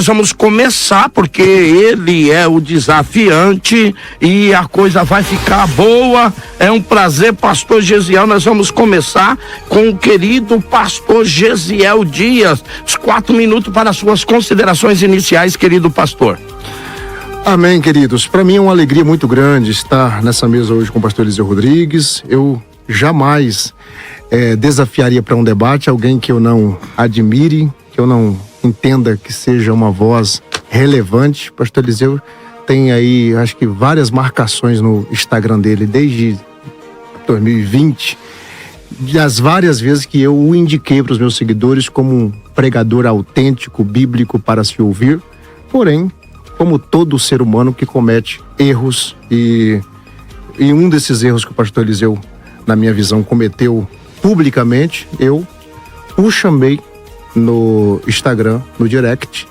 Nós vamos começar, porque ele é o desafiante e a coisa vai ficar boa. É um prazer, pastor Gesiel. Nós vamos começar com o querido pastor Gesiel Dias. Os 4 minutos para suas considerações iniciais, querido pastor. Amém, queridos. Para mim é uma alegria muito grande estar nessa mesa hoje com o pastor Eliseu Rodrigues. Eu jamais desafiaria para um debate alguém que eu não admire, que eu não entenda que seja uma voz relevante. Pastor Eliseu tem aí, acho que várias marcações no Instagram dele desde 2020, das várias vezes que eu o indiquei para os meus seguidores como um pregador autêntico, bíblico para se ouvir, porém, como todo ser humano que comete erros, e um desses erros que o pastor Eliseu, na minha visão, cometeu publicamente, eu o chamei no Instagram, no direct,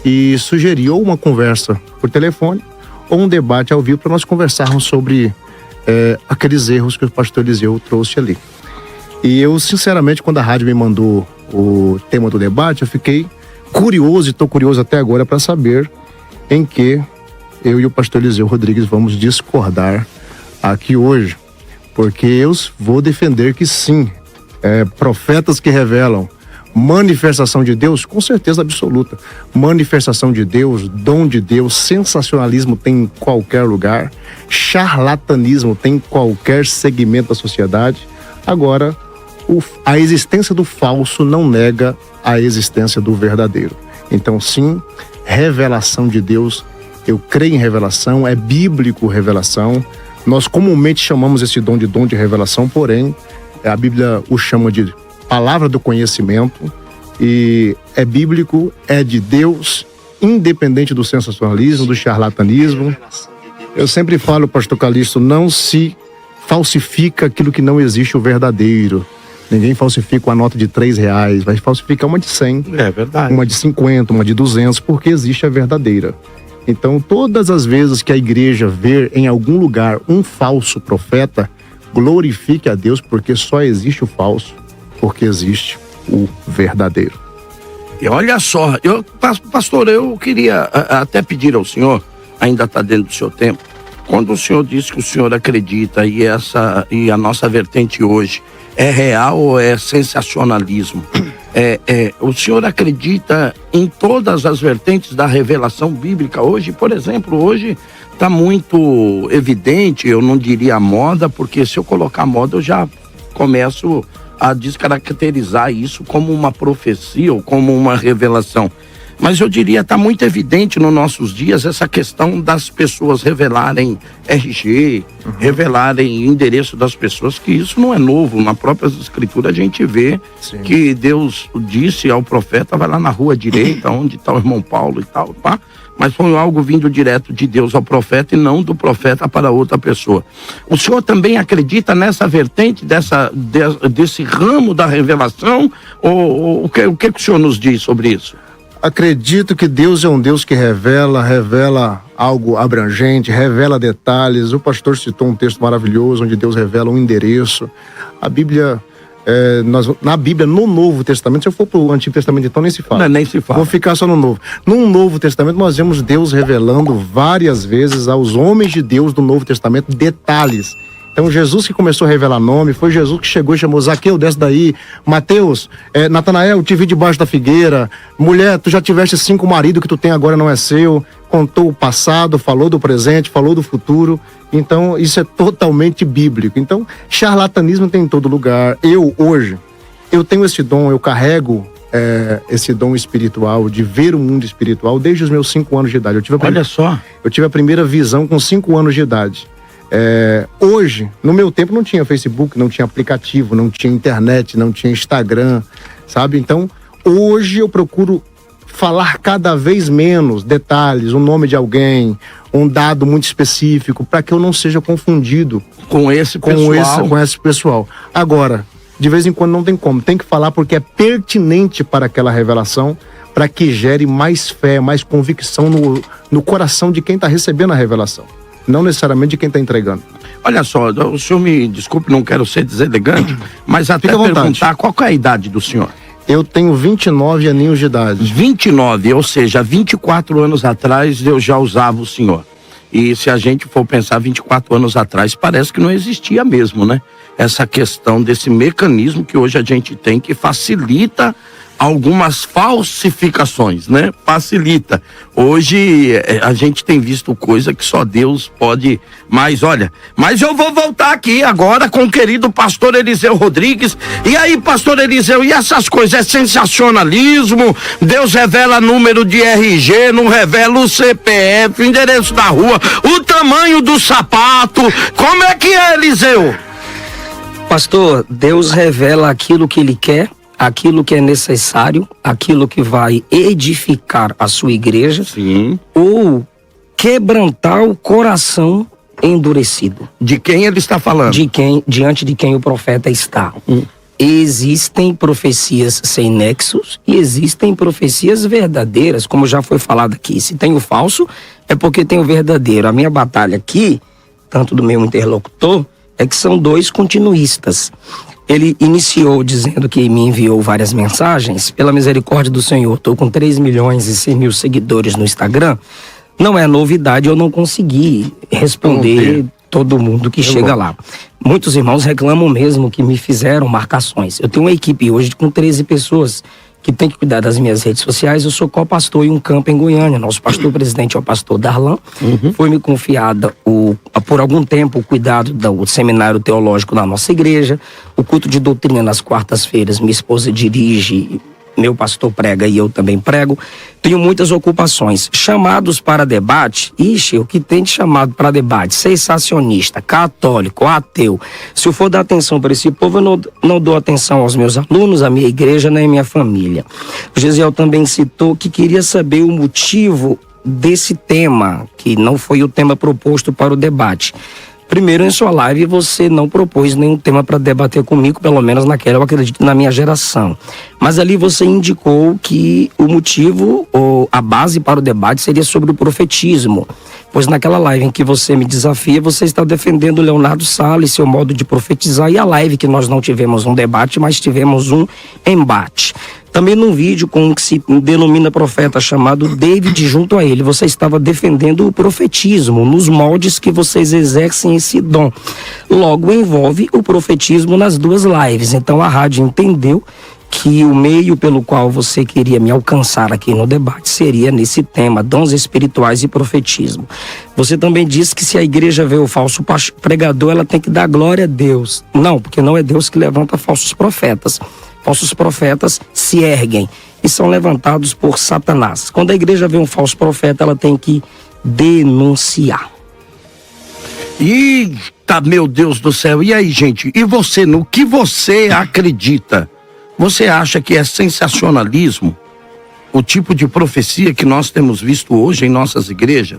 e sugeri ou uma conversa por telefone ou um debate ao vivo para nós conversarmos sobre aqueles erros que o pastor Eliseu trouxe ali. E eu, sinceramente, quando a rádio me mandou o tema do debate, eu fiquei curioso, e estou curioso até agora para saber em que eu e o pastor Eliseu Rodrigues vamos discordar aqui hoje, porque eu vou defender que sim, profetas que revelam manifestação de Deus, com certeza absoluta. Manifestação de Deus, dom de Deus, sensacionalismo tem em qualquer lugar, charlatanismo tem em qualquer segmento da sociedade. Agora, a existência do falso não nega a existência do verdadeiro. Então, sim, revelação de Deus, eu creio em revelação, é bíblico revelação. Nós comumente chamamos esse dom de revelação, porém, a Bíblia o chama de palavra do conhecimento, e é bíblico, é de Deus, independente do sensacionalismo, do charlatanismo. Eu sempre falo, pastor Calixto, não se falsifica aquilo que não existe, o verdadeiro. Ninguém falsifica uma nota de R$3, vai falsificar uma de 100, é verdade, uma de 50, uma de 200, porque existe a verdadeira. Então, todas as vezes que a igreja ver em algum lugar um falso profeta, glorifique a Deus, porque só existe o falso, porque existe o verdadeiro. E olha só, pastor, eu queria até pedir ao senhor, ainda está dentro do seu tempo, quando o senhor disse que o senhor acredita e a nossa vertente hoje é real ou é sensacionalismo? O senhor acredita em todas as vertentes da revelação bíblica hoje? Por exemplo, hoje está muito evidente, eu não diria moda, porque se eu colocar moda eu já começo a descaracterizar isso como uma profecia ou como uma revelação. Mas eu diria, está muito evidente nos nossos dias essa questão das pessoas revelarem RG, revelarem endereço das pessoas, que isso não é novo. Na própria escritura a gente vê que Deus disse ao profeta, vai lá na rua direita, onde está o irmão Paulo e tal, tá? Mas foi algo vindo direto de Deus ao profeta e não do profeta para outra pessoa. O senhor também acredita nessa vertente, desse ramo da revelação? Ou o que o senhor nos diz sobre isso? Acredito que Deus é um Deus que revela algo abrangente, revela detalhes. O pastor citou um texto maravilhoso onde Deus revela um endereço. A Bíblia, na Bíblia, no Novo Testamento, se eu for para o Antigo Testamento, então nem se fala. Não, nem se fala. Vou ficar só no Novo. No Novo Testamento, nós vemos Deus revelando várias vezes aos homens de Deus do Novo Testamento detalhes. Então, Jesus que começou a revelar nome, foi Jesus que chegou e chamou Zaqueu, desce daí. Mateus, Natanael, te vi debaixo da figueira. Mulher, tu já tiveste 5 maridos, que tu tem agora não é seu. Contou o passado, falou do presente, falou do futuro. Então, isso é totalmente bíblico. Então, charlatanismo tem em todo lugar. Hoje, eu tenho esse dom, eu carrego esse dom espiritual, de ver o mundo espiritual desde os meus 5 anos de idade. Olha só. Eu tive a primeira visão com 5 anos de idade. Hoje, no meu tempo não tinha Facebook, não tinha aplicativo, não tinha internet, não tinha Instagram, sabe? Então, hoje eu procuro falar cada vez menos detalhes, o nome de alguém, um dado muito específico, para que eu não seja confundido com esse pessoal. Agora, de vez em quando não tem como, tem que falar porque é pertinente para aquela revelação, para que gere mais fé, mais convicção no coração de quem está recebendo a revelação. Não necessariamente de quem está entregando. Olha só, o senhor me desculpe, não quero ser deselegante, mas até perguntar qual é a idade do senhor? Eu tenho 29 aninhos de idade. 29, ou seja, 24 anos atrás eu já usava o senhor. E se a gente for pensar 24 anos atrás, parece que não existia mesmo, né? Essa questão desse mecanismo que hoje a gente tem que facilita algumas falsificações, né? Facilita. Hoje a gente tem visto coisa que só Deus pode. Mas olha, mas eu vou voltar aqui agora com o querido pastor Eliseu Rodrigues. E aí, pastor Eliseu, e essas coisas? É sensacionalismo? Deus revela número de RG, não revela o CPF, o endereço da rua, o tamanho do sapato. Como é que é, Eliseu? Pastor, Deus revela aquilo que Ele quer, aquilo que é necessário, aquilo que vai edificar a sua igreja. Sim. Ou quebrantar o coração endurecido. De quem ele está falando? Diante de quem o profeta está. Existem profecias sem nexos e existem profecias verdadeiras, como já foi falado aqui. Se tem o falso, é porque tem o verdadeiro. A minha batalha aqui, tanto do meu interlocutor, é que são dois continuistas. Ele iniciou dizendo que me enviou várias mensagens. Pela misericórdia do Senhor, estou com 3.100.000 seguidores no Instagram. Não é novidade, eu não consegui responder todo mundo que chega lá. Muitos irmãos reclamam mesmo que me fizeram marcações. Eu tenho uma equipe hoje com 13 pessoas que tem que cuidar das minhas redes sociais. Eu sou co-pastor em um campo em Goiânia. Nosso pastor presidente é o pastor Darlan. Foi-me confiada por algum tempo o cuidado do seminário teológico na nossa igreja, o culto de doutrina nas quartas-feiras. Minha esposa dirige, meu pastor prega e eu também prego. Tenho muitas ocupações. Chamados para debate, o que tem de chamado para debate? Sensacionista, católico, ateu. Se eu for dar atenção para esse povo, eu não dou atenção aos meus alunos, à minha igreja, nem à minha família. O Gesiel também citou que queria saber o motivo desse tema, que não foi o tema proposto para o debate. Primeiro, em sua live, você não propôs nenhum tema para debater comigo, pelo menos naquela, eu acredito, na minha geração. Mas ali você indicou que o motivo, ou a base para o debate seria sobre o profetismo. Pois naquela live em que você me desafia, você está defendendo Leonardo Salles, seu modo de profetizar, e a live que nós não tivemos um debate, mas tivemos um embate. Também num vídeo com o que se denomina profeta chamado David junto a ele, você estava defendendo o profetismo nos moldes que vocês exercem esse dom. Logo envolve o profetismo nas duas lives. Então a rádio entendeu que o meio pelo qual você queria me alcançar aqui no debate seria nesse tema, dons espirituais e profetismo. Você também disse que se a igreja vê o falso pregador, ela tem que dar glória a Deus. Não, porque não é Deus que levanta falsos profetas. Falsos profetas se erguem e são levantados por Satanás. Quando a igreja vê um falso profeta, ela tem que denunciar. Eita, meu Deus do céu. E aí, gente? E você, no que você acredita? Você acha que é sensacionalismo o tipo de profecia que nós temos visto hoje em nossas igrejas?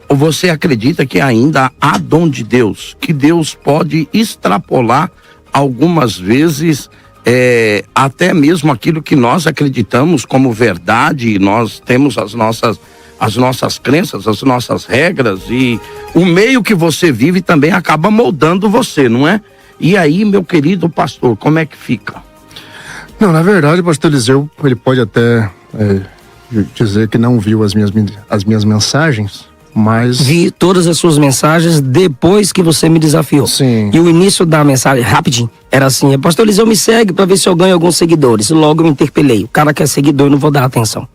Ou você acredita que ainda há dom de Deus, que Deus pode extrapolar algumas vezes até mesmo aquilo que nós acreditamos como verdade, e nós temos as nossas crenças, as nossas regras, e o meio que você vive também acaba moldando você, não é? E aí, meu querido pastor, como é que fica? Não, na verdade, o pastor Eliseu, ele pode até dizer que não viu as minhas mensagens, mas... Vi todas as suas mensagens depois que você me desafiou. Sim. E o início da mensagem, rapidinho, era assim: pastor Eliseu, me segue para ver se eu ganho alguns seguidores. Logo eu me interpelei. O cara quer seguidor, eu não vou dar atenção.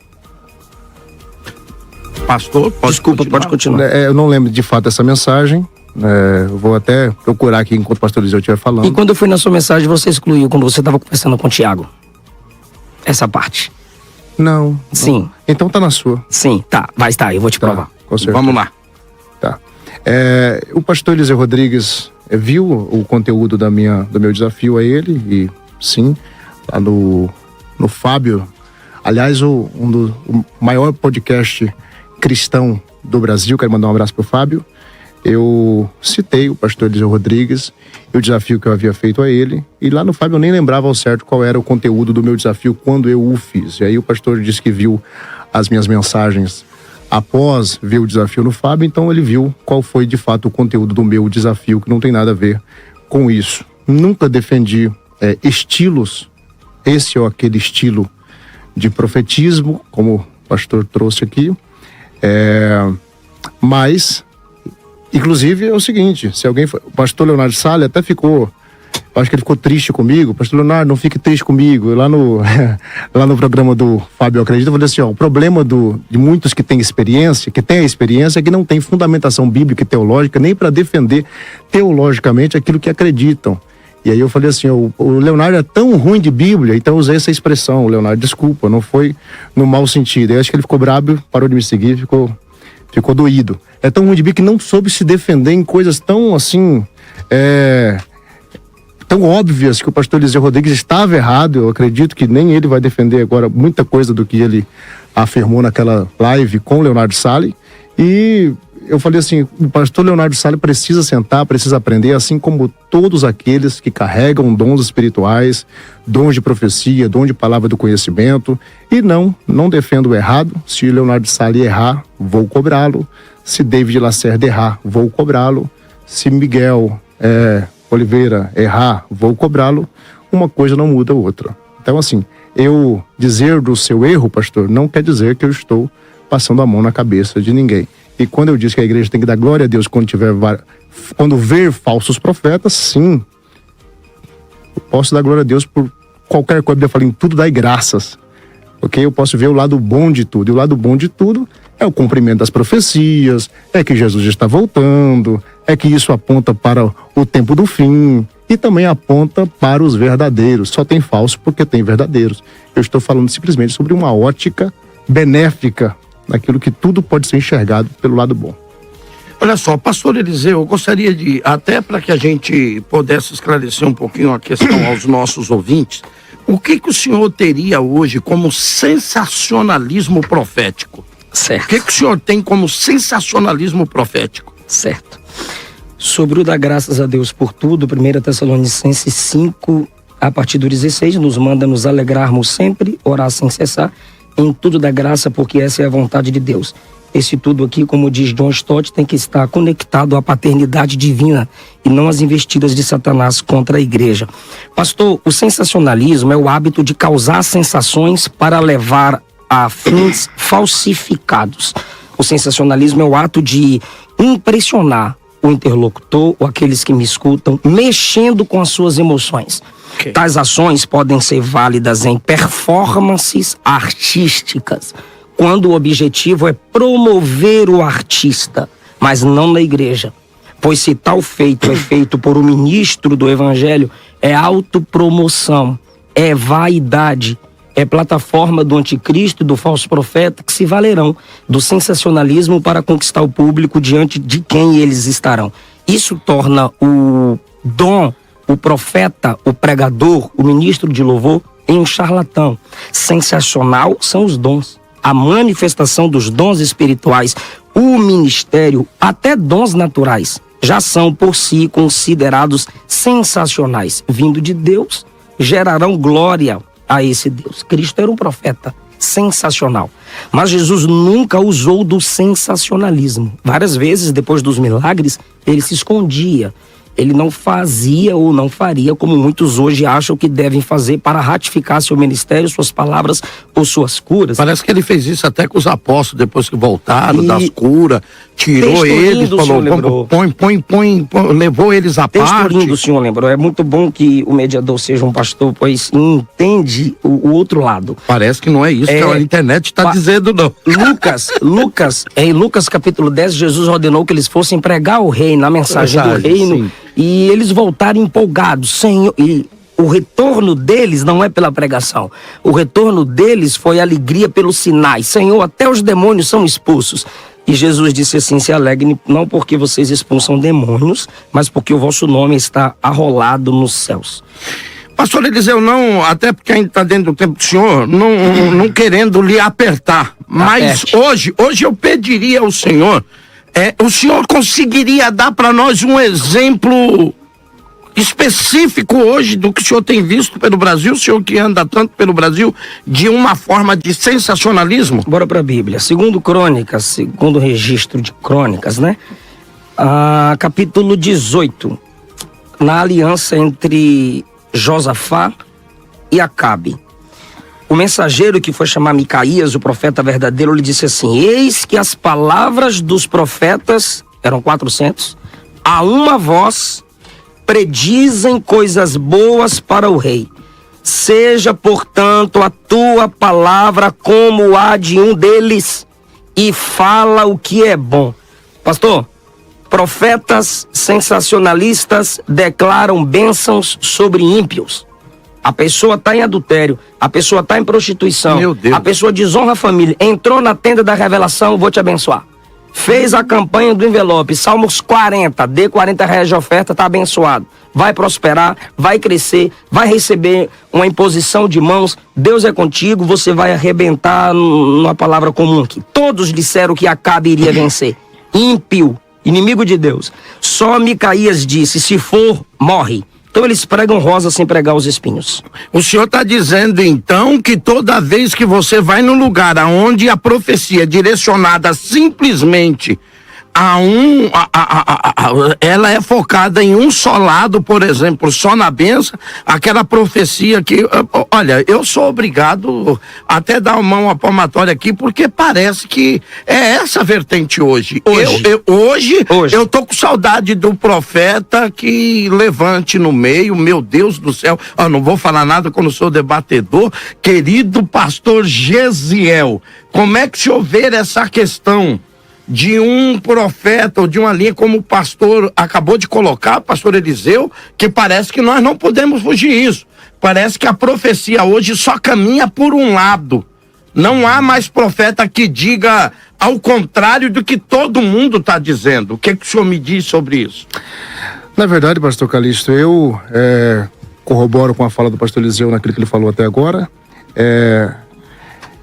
Pastor, desculpa, pode continuar. Eu não lembro de fato dessa mensagem. Eu vou até procurar aqui enquanto o pastor Eliseu estiver falando. E quando eu fui na sua mensagem, você excluiu quando você estava conversando com o Tiago. Essa parte. Não. Sim. Então tá na sua. Sim, tá. Vai estar, eu vou te provar. Com certeza. Vamos lá. Tá. O pastor Eliseu Rodrigues viu o conteúdo do meu desafio a ele, e sim, lá no Fábio, aliás, o maior podcast cristão do Brasil. Quero mandar um abraço pro Fábio. Eu citei o pastor Eliseu Rodrigues e o desafio que eu havia feito a ele, e lá no Fábio eu nem lembrava ao certo qual era o conteúdo do meu desafio quando eu o fiz. E aí o pastor disse que viu as minhas mensagens após ver o desafio no Fábio, então ele viu qual foi de fato o conteúdo do meu desafio, que não tem nada a ver com isso. Nunca defendi estilos esse ou aquele estilo de profetismo, como o pastor trouxe aqui. Mas, inclusive, é o seguinte, se alguém... O pastor Leonardo Salles até ficou... Acho que ele ficou triste comigo. Pastor Leonardo, não fique triste comigo. Lá no programa do Fábio Acredita, eu falei assim, ó, o problema de muitos que têm experiência, é que não tem fundamentação bíblica e teológica nem para defender teologicamente aquilo que acreditam. E aí eu falei assim, o Leonardo é tão ruim de Bíblia, então eu usei essa expressão, Leonardo, desculpa, não foi no mau sentido. Eu acho que ele ficou brabo, parou de me seguir, ficou doído. É tão ruim de Bíblia que não soube se defender em coisas tão assim... tão óbvias que o pastor Eliseu Rodrigues estava errado. Eu acredito que nem ele vai defender agora muita coisa do que ele afirmou naquela live com o Leonardo Salles. E eu falei assim, o pastor Leonardo Salles precisa sentar, precisa aprender, assim como todos aqueles que carregam dons espirituais, dons de profecia, dom de palavra do conhecimento. E não defendo o errado. Se o Leonardo Salles errar, vou cobrá-lo. Se David Lacerda errar, vou cobrá-lo. Se Miguel Oliveira errar, vou cobrá-lo. Uma coisa não muda a outra. Então, assim, eu dizer do seu erro, pastor, não quer dizer que eu estou passando a mão na cabeça de ninguém. E quando eu disse que a igreja tem que dar glória a Deus quando ver falsos profetas, sim, eu posso dar glória a Deus por qualquer coisa. Eu falei, em tudo dai graças. Ok? Eu posso ver o lado bom de tudo. E o lado bom de tudo é o cumprimento das profecias, é que Jesus está voltando, é que isso aponta para o tempo do fim e também aponta para os verdadeiros. Só tem falso porque tem verdadeiros. Eu estou falando simplesmente sobre uma ótica benéfica, naquilo que tudo pode ser enxergado pelo lado bom. Olha só, pastor Eliseu, eu gostaria de, até para que a gente pudesse esclarecer um pouquinho a questão aos nossos ouvintes, o que o senhor teria hoje como sensacionalismo profético? Certo. O que o senhor tem como sensacionalismo profético? Certo. Sobre o dar graças a Deus por tudo, 1 Tessalonicenses 5, a partir do 16, nos manda nos alegrarmos sempre, orar sem cessar, em tudo da graça, porque essa é a vontade de Deus. Esse tudo aqui, como diz John Stott, tem que estar conectado à paternidade divina e não às investidas de Satanás contra a igreja. Pastor, o sensacionalismo é o hábito de causar sensações para levar a fins falsificados. O sensacionalismo é o ato de impressionar o interlocutor ou aqueles que me escutam, mexendo com as suas emoções. Okay. Tais ações podem ser válidas em performances artísticas, quando o objetivo é promover o artista, mas não na igreja. Pois se tal feito é feito por um ministro do evangelho, é autopromoção, é vaidade, é plataforma do anticristo e do falso profeta que se valerão do sensacionalismo para conquistar o público diante de quem eles estarão. Isso torna o dom, o profeta, o pregador, o ministro de louvor em um charlatão. Sensacional são os dons, a manifestação dos dons espirituais, o ministério, até dons naturais, já são por si considerados sensacionais. Vindo de Deus, gerarão glória a esse Deus. Cristo era um profeta sensacional, mas Jesus nunca usou do sensacionalismo. Várias vezes, depois dos milagres, ele se escondia. Ele não fazia ou não faria como muitos hoje acham que devem fazer para ratificar seu ministério, suas palavras ou suas curas. Parece que ele fez isso até com os apóstolos, depois que voltaram das curas, tirou eles, falou, põe, levou eles à parte. Texto lindo, o senhor lembrou. É muito bom que o mediador seja um pastor, pois entende o outro lado. Parece que não é isso que a internet está dizendo, não. Em Lucas capítulo 10, Jesus ordenou que eles fossem pregar o reino, a mensagem do reino. Sim. E eles voltaram empolgados, Senhor, e o retorno deles não é pela pregação. O retorno deles foi alegria pelos sinais. Senhor, até os demônios são expulsos. E Jesus disse assim, se alegrem, não porque vocês expulsam demônios, mas porque o vosso nome está arrolado nos céus. Pastor Eliseu, não, até porque ainda está dentro do tempo do senhor, não querendo lhe apertar, mas hoje eu pediria ao senhor, o senhor conseguiria dar para nós um exemplo específico hoje do que o senhor tem visto pelo Brasil, o senhor que anda tanto pelo Brasil, de uma forma de sensacionalismo? Bora para a Bíblia. Segundo o registro de crônicas, né? Capítulo 18, na aliança entre Josafá e Acabe. O mensageiro que foi chamar Micaías, o profeta verdadeiro, lhe disse assim: eis que as palavras dos profetas, eram 400, a uma voz, predizem coisas boas para o rei. Seja, portanto, a tua palavra como a de um deles, e fala o que é bom. Pastor, profetas sensacionalistas declaram bênçãos sobre ímpios. A pessoa está em adultério, a pessoa está em prostituição, Meu Deus. a pessoa desonra a família, entrou na tenda da revelação, vou te abençoar. Fez a campanha do envelope, Salmos 40, dê R$40 de oferta, está abençoado. Vai prosperar, vai crescer, vai receber uma imposição de mãos, Deus é contigo, você vai arrebentar numa palavra comum aqui. Todos disseram que Acabe iria vencer. Ímpio, inimigo de Deus. Só Micaías disse, se for, morre. Então eles pregam rosa sem pregar os espinhos. O senhor está dizendo, então, que toda vez que você vai num lugar onde a profecia é direcionada simplesmente ela é focada em um só lado, por exemplo, só na bênção, aquela profecia que, olha, eu sou obrigado até dar uma mão à palmatória aqui, porque parece que é essa vertente hoje. Hoje eu tô com saudade do profeta que levante no meio, meu Deus do céu, não vou falar nada quando sou debatedor, querido pastor Gesiel, como é que o senhor vê essa questão de um profeta ou de uma linha como o pastor acabou de colocar, pastor Eliseu, que parece que nós não podemos fugir disso. Parece que a profecia hoje só caminha por um lado. Não há mais profeta que diga ao contrário do que todo mundo está dizendo. O que o senhor me diz sobre isso? Na verdade, pastor Calixto, eu corroboro com a fala do pastor Eliseu naquilo que ele falou até agora.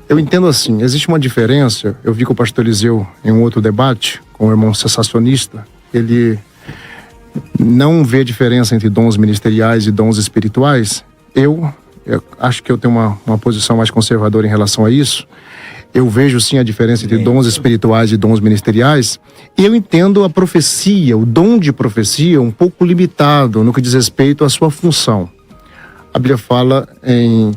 Eu entendo assim, existe uma diferença. Eu vi com o pastor Eliseu em um outro debate com o irmão sensacionista, ele não vê diferença entre dons ministeriais e dons espirituais. Eu acho que eu tenho uma posição mais conservadora em relação a isso. Eu vejo sim a diferença entre dons espirituais e dons ministeriais, e eu entendo a profecia, o dom de profecia um pouco limitado no que diz respeito à sua função. A Bíblia fala em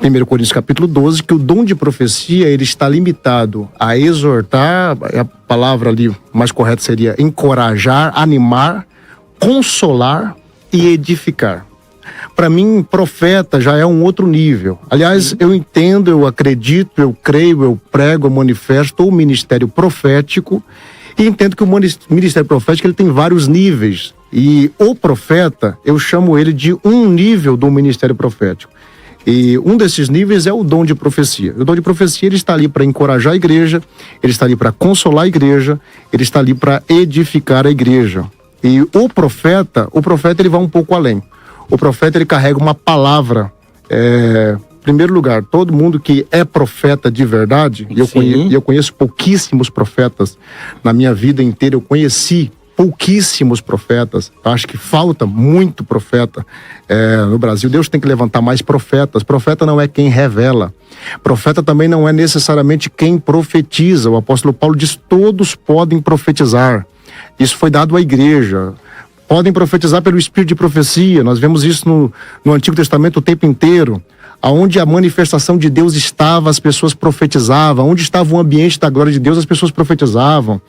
1 Coríntios capítulo 12, que o dom de profecia ele está limitado a exortar, a palavra ali mais correta seria encorajar, animar, consolar e edificar. Para mim, profeta já é um outro nível. Aliás, eu entendo, eu acredito, eu creio, eu prego, eu manifesto o ministério profético e entendo que o ministério profético ele tem vários níveis. E o profeta, eu chamo ele de um nível do ministério profético. E um desses níveis é o dom de profecia. O dom de profecia ele está ali para encorajar a igreja, ele está ali para consolar a igreja, ele está ali para edificar a igreja. E o profeta ele vai um pouco além. O profeta ele carrega uma palavra. Em primeiro lugar, todo mundo que é profeta de verdade, e eu conheço pouquíssimos profetas na minha vida inteira, eu conheci pouquíssimos profetas. Eu acho que falta muito profeta no Brasil. Deus tem que levantar mais profetas. Profeta não é quem revela. Profeta também não é necessariamente quem profetiza. O apóstolo Paulo diz: todos podem profetizar. Isso foi dado à igreja. Podem profetizar pelo espírito de profecia. Nós vemos isso no Antigo Testamento o tempo inteiro. Aonde a manifestação de Deus estava, as pessoas profetizavam. Onde estava o ambiente da glória de Deus, as pessoas profetizavam.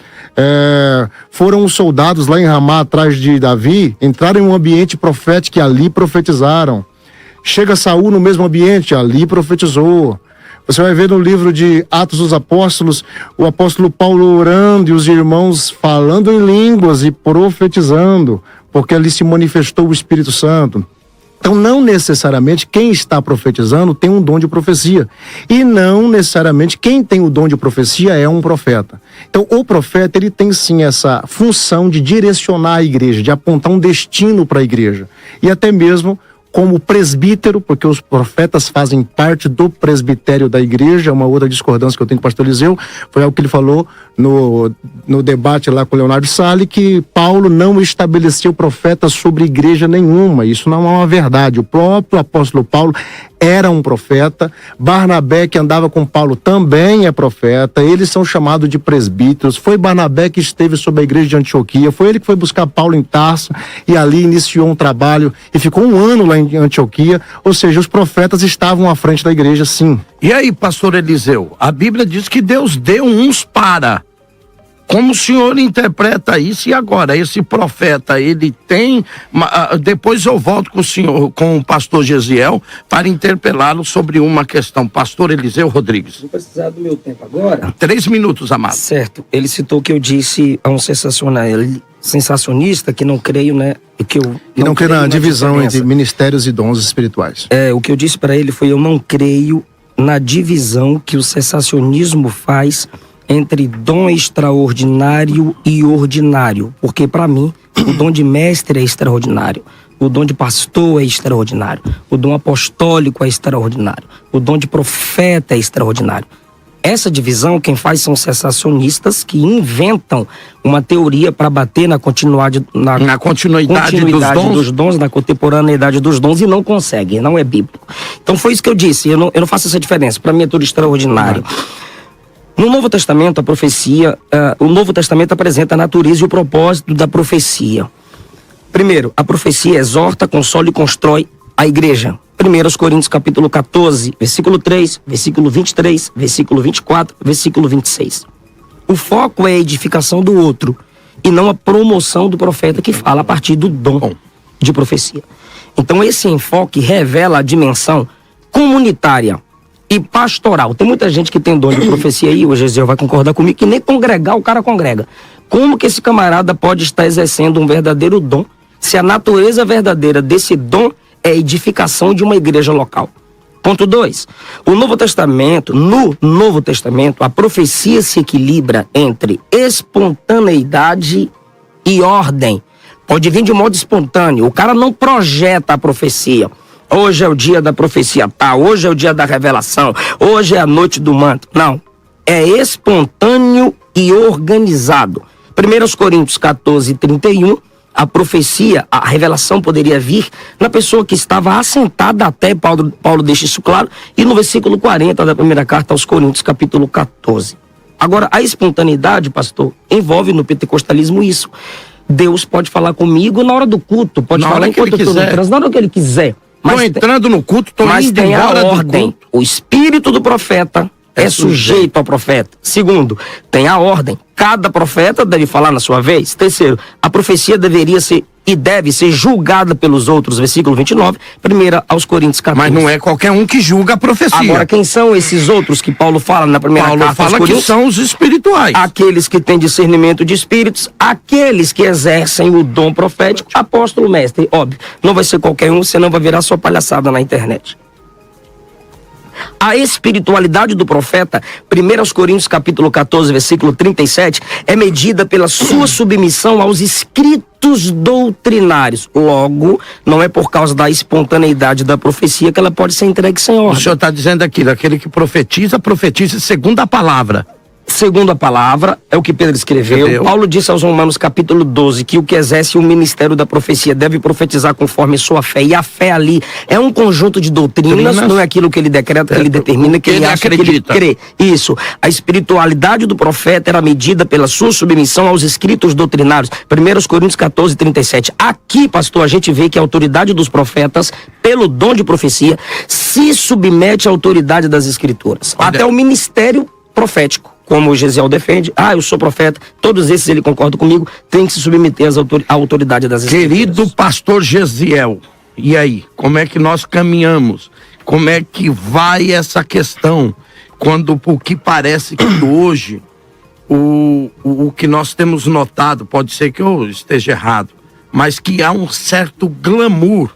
Foram os soldados lá em Ramá, atrás de Davi, entraram em um ambiente profético e ali profetizaram. Chega Saul no mesmo ambiente, ali profetizou. Você vai ver no livro de Atos dos Apóstolos, o apóstolo Paulo orando e os irmãos falando em línguas e profetizando, porque ali se manifestou o Espírito Santo. Então, não necessariamente quem está profetizando tem um dom de profecia. E não necessariamente quem tem o dom de profecia é um profeta. Então, o profeta, ele tem sim essa função de direcionar a igreja, de apontar um destino para a igreja. E até mesmo como presbítero, porque os profetas fazem parte do presbitério da igreja. Uma outra discordância que eu tenho com o pastor Eliseu foi algo que ele falou no debate lá com o Leonardo Salles que Paulo não estabeleceu profeta sobre igreja nenhuma. Isso não é uma verdade. O próprio apóstolo Paulo era um profeta. Barnabé, que andava com Paulo, também é profeta. Eles são chamados de presbíteros. Foi Barnabé que esteve sobre a igreja de Antioquia. Foi ele que foi buscar Paulo em Tarso e ali iniciou um trabalho e ficou 1 ano lá em Antioquia. Ou seja, os profetas estavam à frente da igreja, sim. E aí, pastor Eliseu, a Bíblia diz que Deus deu uns para. Como o senhor interpreta isso? E agora, esse profeta, ele tem... Depois eu volto com o senhor, com o pastor Gesiel, para interpelá-lo sobre uma questão. Pastor Eliseu Rodrigues. Vou precisar do meu tempo agora. 3 minutos, amado. Certo. Ele citou que eu disse a um sensacionista que não creio, né? Que eu não creio na divisão diferença entre ministérios e dons espirituais. O que eu disse para ele foi: eu não creio na divisão que o sensacionismo faz entre dom extraordinário e ordinário, porque para mim o dom de mestre é extraordinário, o dom de pastor é extraordinário, o dom apostólico é extraordinário, o dom de profeta é extraordinário. Essa divisão quem faz são sensacionistas que inventam uma teoria para bater na continuidade dos dons, na contemporaneidade dos dons, e não conseguem, não é bíblico. Então foi isso que eu disse, eu não faço essa diferença, para mim é tudo extraordinário. No Novo Testamento, a profecia, o Novo Testamento apresenta a natureza e o propósito da profecia. Primeiro, a profecia exorta, consola e constrói a igreja. 1 Coríntios capítulo 14, versículo 3, versículo 23, versículo 24, versículo 26. O foco é a edificação do outro e não a promoção do profeta, que fala a partir do dom de profecia. Então esse enfoque revela a dimensão comunitária e pastoral. Tem muita gente que tem dom de profecia aí, o Gesiel vai concordar comigo, que nem congregar o cara congrega. Como que esse camarada pode estar exercendo um verdadeiro dom se a natureza verdadeira desse dom é a edificação de uma igreja local? Ponto 2. No Novo Testamento, a profecia se equilibra entre espontaneidade e ordem. Pode vir de modo espontâneo. O cara não projeta a profecia. Hoje é o dia da profecia tal, hoje é o dia da revelação, hoje é a noite do manto. Não. É espontâneo e organizado. 1 Coríntios 14, 31, a profecia, a revelação poderia vir na pessoa que estava assentada até, Paulo deixa isso claro, e no versículo 40 da primeira carta aos Coríntios, capítulo 14. Agora, a espontaneidade, pastor, envolve no pentecostalismo isso. Deus pode falar comigo na hora do culto, pode falar enquanto eu estou no trânsito, na hora que ele quiser. Estou entrando no culto, estou indo tem embora a ordem. do culto. O espírito do profeta é sujeito ao profeta. Segundo, tem a ordem. Cada profeta deve falar na sua vez. Terceiro, a profecia deveria ser e deve ser julgada pelos outros. Versículo 29, 1 aos Coríntios 14. Mas não é qualquer um que julga a profecia. Agora, quem são esses outros que Paulo fala na primeira carta aos Coríntios? Paulo fala que são os espirituais. Aqueles que têm discernimento de espíritos, aqueles que exercem o dom profético, apóstolo, mestre. Óbvio, não vai ser qualquer um, senão vai virar sua palhaçada na internet. A espiritualidade do profeta, 1 Coríntios capítulo 14, versículo 37, é medida pela sua submissão aos escritos doutrinários. Logo, não é por causa da espontaneidade da profecia que ela pode ser entregue sem ordem. O senhor está dizendo aquilo, aquele que profetiza segundo a palavra. Segundo a palavra, é o que Pedro escreveu. Paulo disse aos Romanos capítulo 12 que o que exerce o ministério da profecia deve profetizar conforme sua fé. E a fé ali é um conjunto de doutrinas, não é aquilo que ele decreta, que ele determina, que ele acha, acredita. Que ele crê. Isso. A espiritualidade do profeta era medida pela sua submissão aos escritos doutrinários. 1 Coríntios 14, 37. Aqui, pastor, a gente vê que a autoridade dos profetas, pelo dom de profecia, se submete à autoridade das escrituras. Até o ministério profético. Como o Gesiel defende, eu sou profeta, todos esses, ele concorda comigo, tem que se submeter à autoridade das escrituras. Querido pastor Gesiel, e aí, como é que nós caminhamos? Como é que vai essa questão? Quando, o que parece que hoje, o que nós temos notado, pode ser que eu esteja errado, mas que há um certo glamour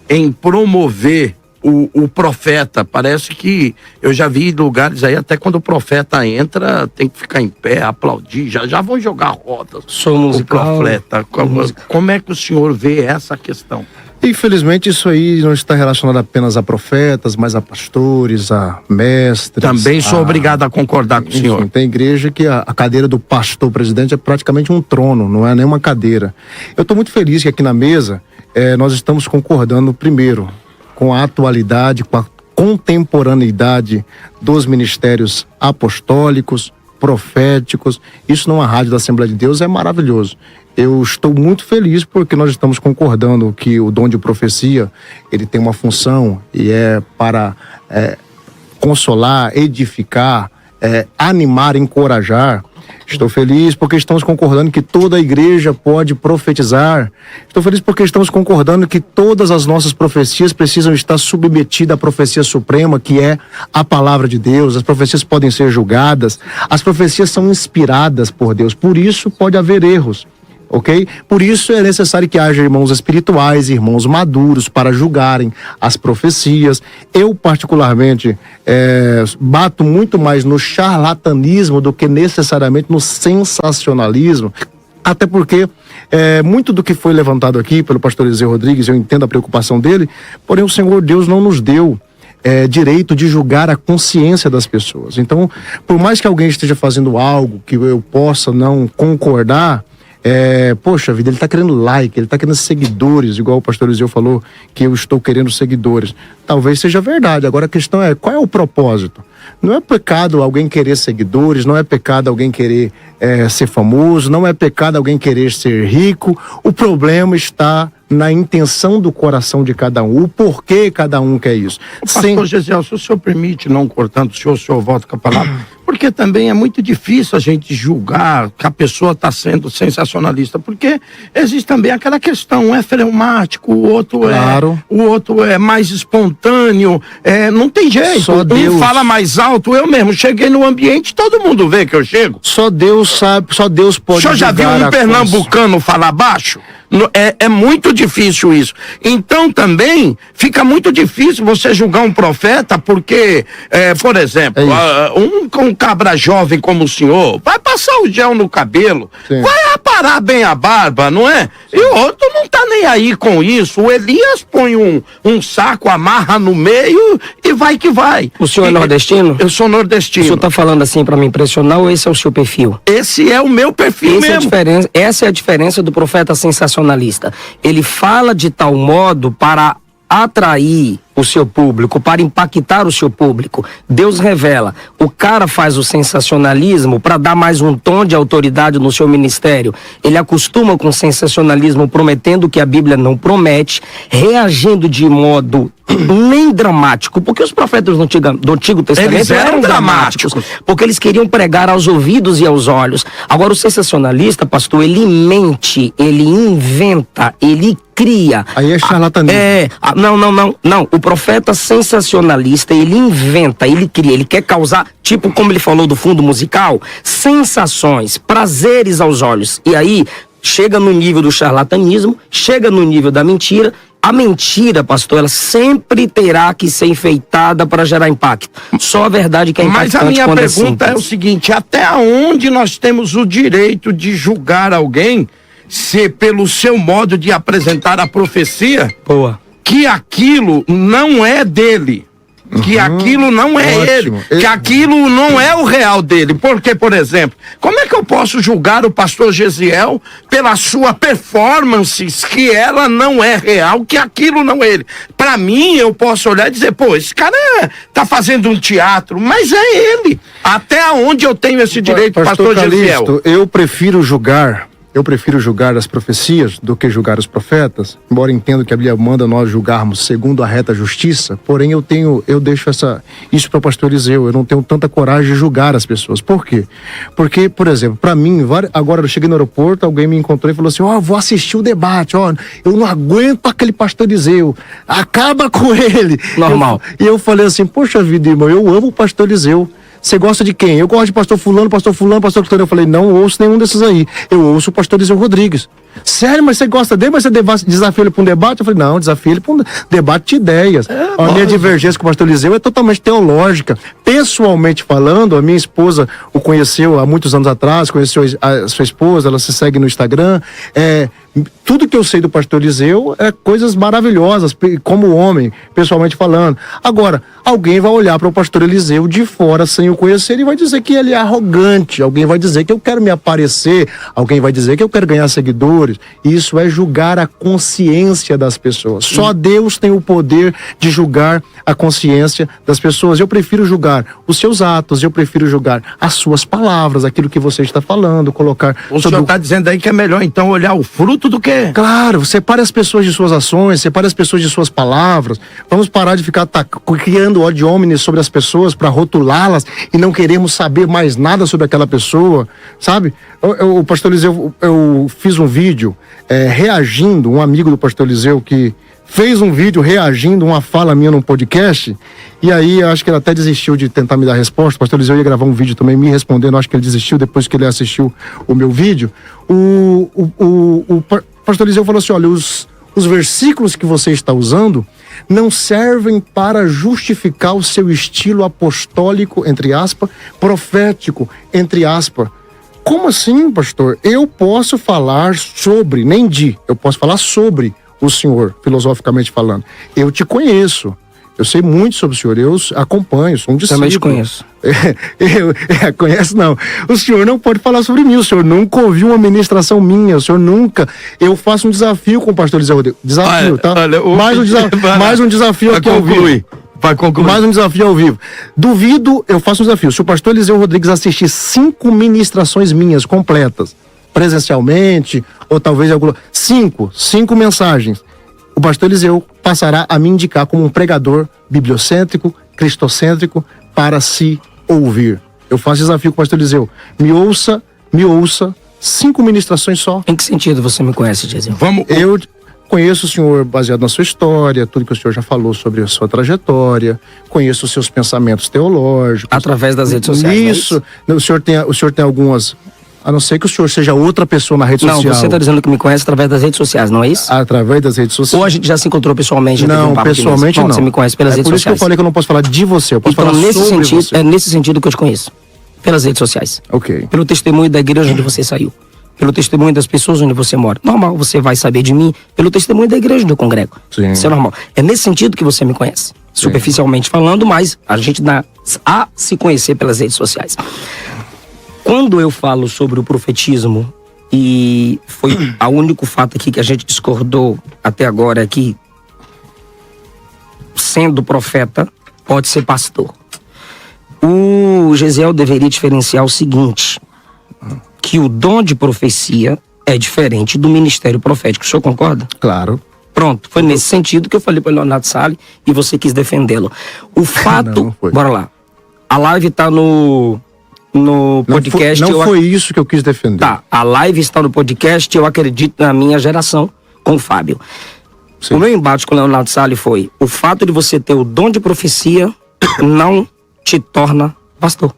em promover o profeta. Parece que eu já vi lugares aí, até quando o profeta entra, tem que ficar em pé, aplaudir, já vão jogar rodas. Sou musical. O profeta. Como é que o senhor vê essa questão? Infelizmente, isso aí não está relacionado apenas a profetas, mas a pastores, a mestres. Também sou obrigado a concordar com o senhor. Enfim, tem igreja que a cadeira do pastor-presidente é praticamente um trono, não é nem uma cadeira. Eu estou muito feliz que aqui na mesa nós estamos concordando, primeiro, com a atualidade, com a contemporaneidade dos ministérios apostólicos, proféticos. Isso numa rádio da Assembleia de Deus é maravilhoso. Eu estou muito feliz porque nós estamos concordando que o dom de profecia, ele tem uma função e é para consolar, edificar, animar, encorajar. Estou feliz porque estamos concordando que toda a igreja pode profetizar. Estou feliz porque estamos concordando que todas as nossas profecias precisam estar submetidas à profecia suprema, que é a palavra de Deus. As profecias podem ser julgadas. As profecias são inspiradas por Deus. Por isso pode haver erros. Ok? Por isso é necessário que haja irmãos espirituais, irmãos maduros para julgarem as profecias. Eu particularmente bato muito mais no charlatanismo do que necessariamente no sensacionalismo. Até porque muito do que foi levantado aqui pelo pastor Eliseu Rodrigues, eu entendo a preocupação dele, porém o Senhor Deus não nos deu direito de julgar a consciência das pessoas. Então, por mais que alguém esteja fazendo algo que eu possa não concordar, poxa vida, ele está querendo like, ele está querendo seguidores, igual o pastor Eliseu falou que eu estou querendo seguidores. Talvez seja verdade. Agora a questão é, qual é o propósito? Não é pecado alguém querer seguidores, não é pecado alguém querer ser famoso, não é pecado alguém querer ser rico. O problema está na intenção do coração de cada um, o porquê cada um quer isso. Pastor Gesiel, se o senhor permite, não cortando o senhor volta com a palavra, porque também é muito difícil a gente julgar que a pessoa está sendo sensacionalista, porque existe também aquela questão, um é fleumático, o outro o outro é mais espontâneo, não tem jeito, só Deus fala mais alto. Eu mesmo cheguei no ambiente, todo mundo vê que eu chego. Só Deus sabe, só Deus pode julgar. O senhor já viu um pernambucano falar baixo? É muito difícil isso. Então também fica muito difícil você julgar um profeta, porque, por exemplo, um cabra jovem como o senhor vai passar o gel no cabelo, sim, vai aparar bem a barba, não é? Sim. E o outro não tá nem aí com isso. O Elias põe um saco, amarra no meio e vai que vai. O senhor é nordestino? Eu sou nordestino. O senhor tá falando assim pra me impressionar ou esse é o seu perfil? Esse é o meu perfil mesmo. Essa é a diferença do profeta sensacionalista. Ele fala de tal modo para atrair o seu público, para impactar o seu público. Deus revela. O cara faz o sensacionalismo para dar mais um tom de autoridade no seu ministério. Ele acostuma com o sensacionalismo, prometendo que a Bíblia não promete, reagindo de modo nem dramático, porque os profetas do Antigo Testamento eles eram dramáticos, porque eles queriam pregar aos ouvidos e aos olhos. Agora o sensacionalista, pastor, ele mente, ele inventa, ele cria. Aí é charlatanismo. Não. O profeta sensacionalista, ele inventa, ele cria, ele quer causar, tipo como ele falou do fundo musical, sensações, prazeres aos olhos. E aí chega no nível do charlatanismo, chega no nível da mentira. A mentira, pastor, ela sempre terá que ser enfeitada para gerar impacto. Só a verdade que é impactante. Mas a minha quando pergunta é o seguinte: até onde nós temos o direito de julgar alguém se pelo seu modo de apresentar a profecia, que aquilo não é dele? Que aquilo não é ele, que aquilo não é o real dele. Porque, por exemplo, como é que eu posso julgar o pastor Gesiel pela sua performance, que ela não é real, que aquilo não é ele? Para mim, eu posso olhar e dizer, esse cara tá fazendo um teatro, mas é ele. Até onde eu tenho esse direito, pastor Gesiel? Eu prefiro julgar as profecias do que julgar os profetas, embora entendo que a Bíblia manda nós julgarmos segundo a reta justiça, porém eu deixo isso para o pastor Eliseu. Eu não tenho tanta coragem de julgar as pessoas. Por quê? Porque, por exemplo, para mim, agora eu cheguei no aeroporto, alguém me encontrou e falou assim, vou assistir o debate, eu não aguento aquele pastor Eliseu, acaba com ele. Normal. E eu falei assim, poxa vida, irmão, eu amo o pastor Eliseu. Você gosta de quem? Eu gosto de pastor fulano, pastor fulano. Eu falei, não ouço nenhum desses aí. Eu ouço o pastor Eliseu Rodrigues. Sério, mas você gosta dele, mas você desafia ele para um debate? Eu falei, não, desafia ele para um debate de ideias. A minha divergência com o pastor Eliseu é totalmente teológica. Pessoalmente falando, a minha esposa o conheceu há muitos anos atrás, conheceu a sua esposa, ela se segue no Instagram. Tudo que eu sei do pastor Eliseu é coisas maravilhosas, como homem, pessoalmente falando. Agora, alguém vai olhar para o pastor Eliseu de fora sem o conhecer e vai dizer que ele é arrogante. Alguém vai dizer que eu quero me aparecer. Alguém vai dizer que eu quero ganhar seguidores. Isso é julgar a consciência das pessoas. Só Deus tem o poder de julgar a consciência das pessoas. Eu prefiro julgar os seus atos, eu prefiro julgar as suas palavras, aquilo que você está falando, colocar... O senhor está dizendo aí que é melhor então olhar o fruto do que... Claro, separe as pessoas de suas ações, separe as pessoas de suas palavras. Vamos parar de ficar criando ódio homem sobre as pessoas para rotulá-las e não queremos saber mais nada sobre aquela pessoa, sabe? O pastor Eliseu, eu fiz um vídeo reagindo, um amigo do pastor Eliseu que fez um vídeo reagindo a uma fala minha num podcast, e aí acho que ele até desistiu de tentar me dar resposta. O pastor Eliseu ia gravar um vídeo também me respondendo, acho que ele desistiu depois que ele assistiu o meu vídeo. O pastor Eliseu falou assim, olha, os versículos que você está usando não servem para justificar o seu estilo apostólico, entre aspas, profético, entre aspas. Como assim, pastor? Eu posso falar sobre, eu posso falar sobre o senhor, filosoficamente falando. Eu te conheço. Eu sei muito sobre o senhor, eu acompanho, sou um discípulo. Também te conheço. Conhece não. O senhor não pode falar sobre mim, o senhor nunca ouviu uma ministração minha, o senhor nunca... Eu faço um desafio com o pastor Eliseu Rodrigues. Desafio, tá? Mais um desafio aqui ao vivo. Vai concluir. Mais um desafio ao vivo. Duvido, eu faço um desafio. Se o pastor Eliseu Rodrigues assistir 5 ministrações minhas completas, presencialmente, ou talvez alguma... 5 mensagens. O pastor Eliseu passará a me indicar como um pregador bibliocêntrico, cristocêntrico, para se ouvir. Eu faço desafio com o pastor Eliseu. Me ouça, 5 ministrações só. Em que sentido você me conhece, Jezinho? Eu conheço o senhor baseado na sua história, tudo que o senhor já falou sobre a sua trajetória, conheço os seus pensamentos teológicos. Através das redes sociais, Isso. O senhor tem algumas... A não ser que o senhor seja outra pessoa na rede social. Não, você está dizendo que me conhece através das redes sociais, não é isso? Através das redes sociais. Ou a gente já se encontrou pessoalmente? Não, pessoalmente não. Você me conhece pelas redes sociais. Por isso que eu sociais. falei que eu não posso falar de você, eu posso então, falar sobre você. É nesse sentido que eu te conheço. Pelas redes sociais. Ok. Pelo testemunho da igreja onde você saiu. Pelo testemunho das pessoas onde você mora. Normal, você vai saber de mim pelo testemunho da igreja onde eu congrego. Sim. Isso é normal. É nesse sentido que você me conhece. Superficialmente falando, mas a gente dá a se conhecer pelas redes sociais. Quando eu falo sobre o profetismo, e foi o único fato aqui que a gente discordou até agora, é que sendo profeta, pode ser pastor. O Gesiel deveria diferenciar o seguinte, que o dom de profecia é diferente do ministério profético. O senhor concorda? Claro. Pronto, foi nesse sentido que eu falei para o Leonardo Salles e você quis defendê-lo. O fato... Bora lá. A live está no podcast. Não foi isso que eu quis defender. Tá, a live está no podcast, eu acredito na minha geração com o Fábio. Sim. O meu embate com o Leonardo Salles foi: o fato de você ter o dom de profecia não te torna pastor.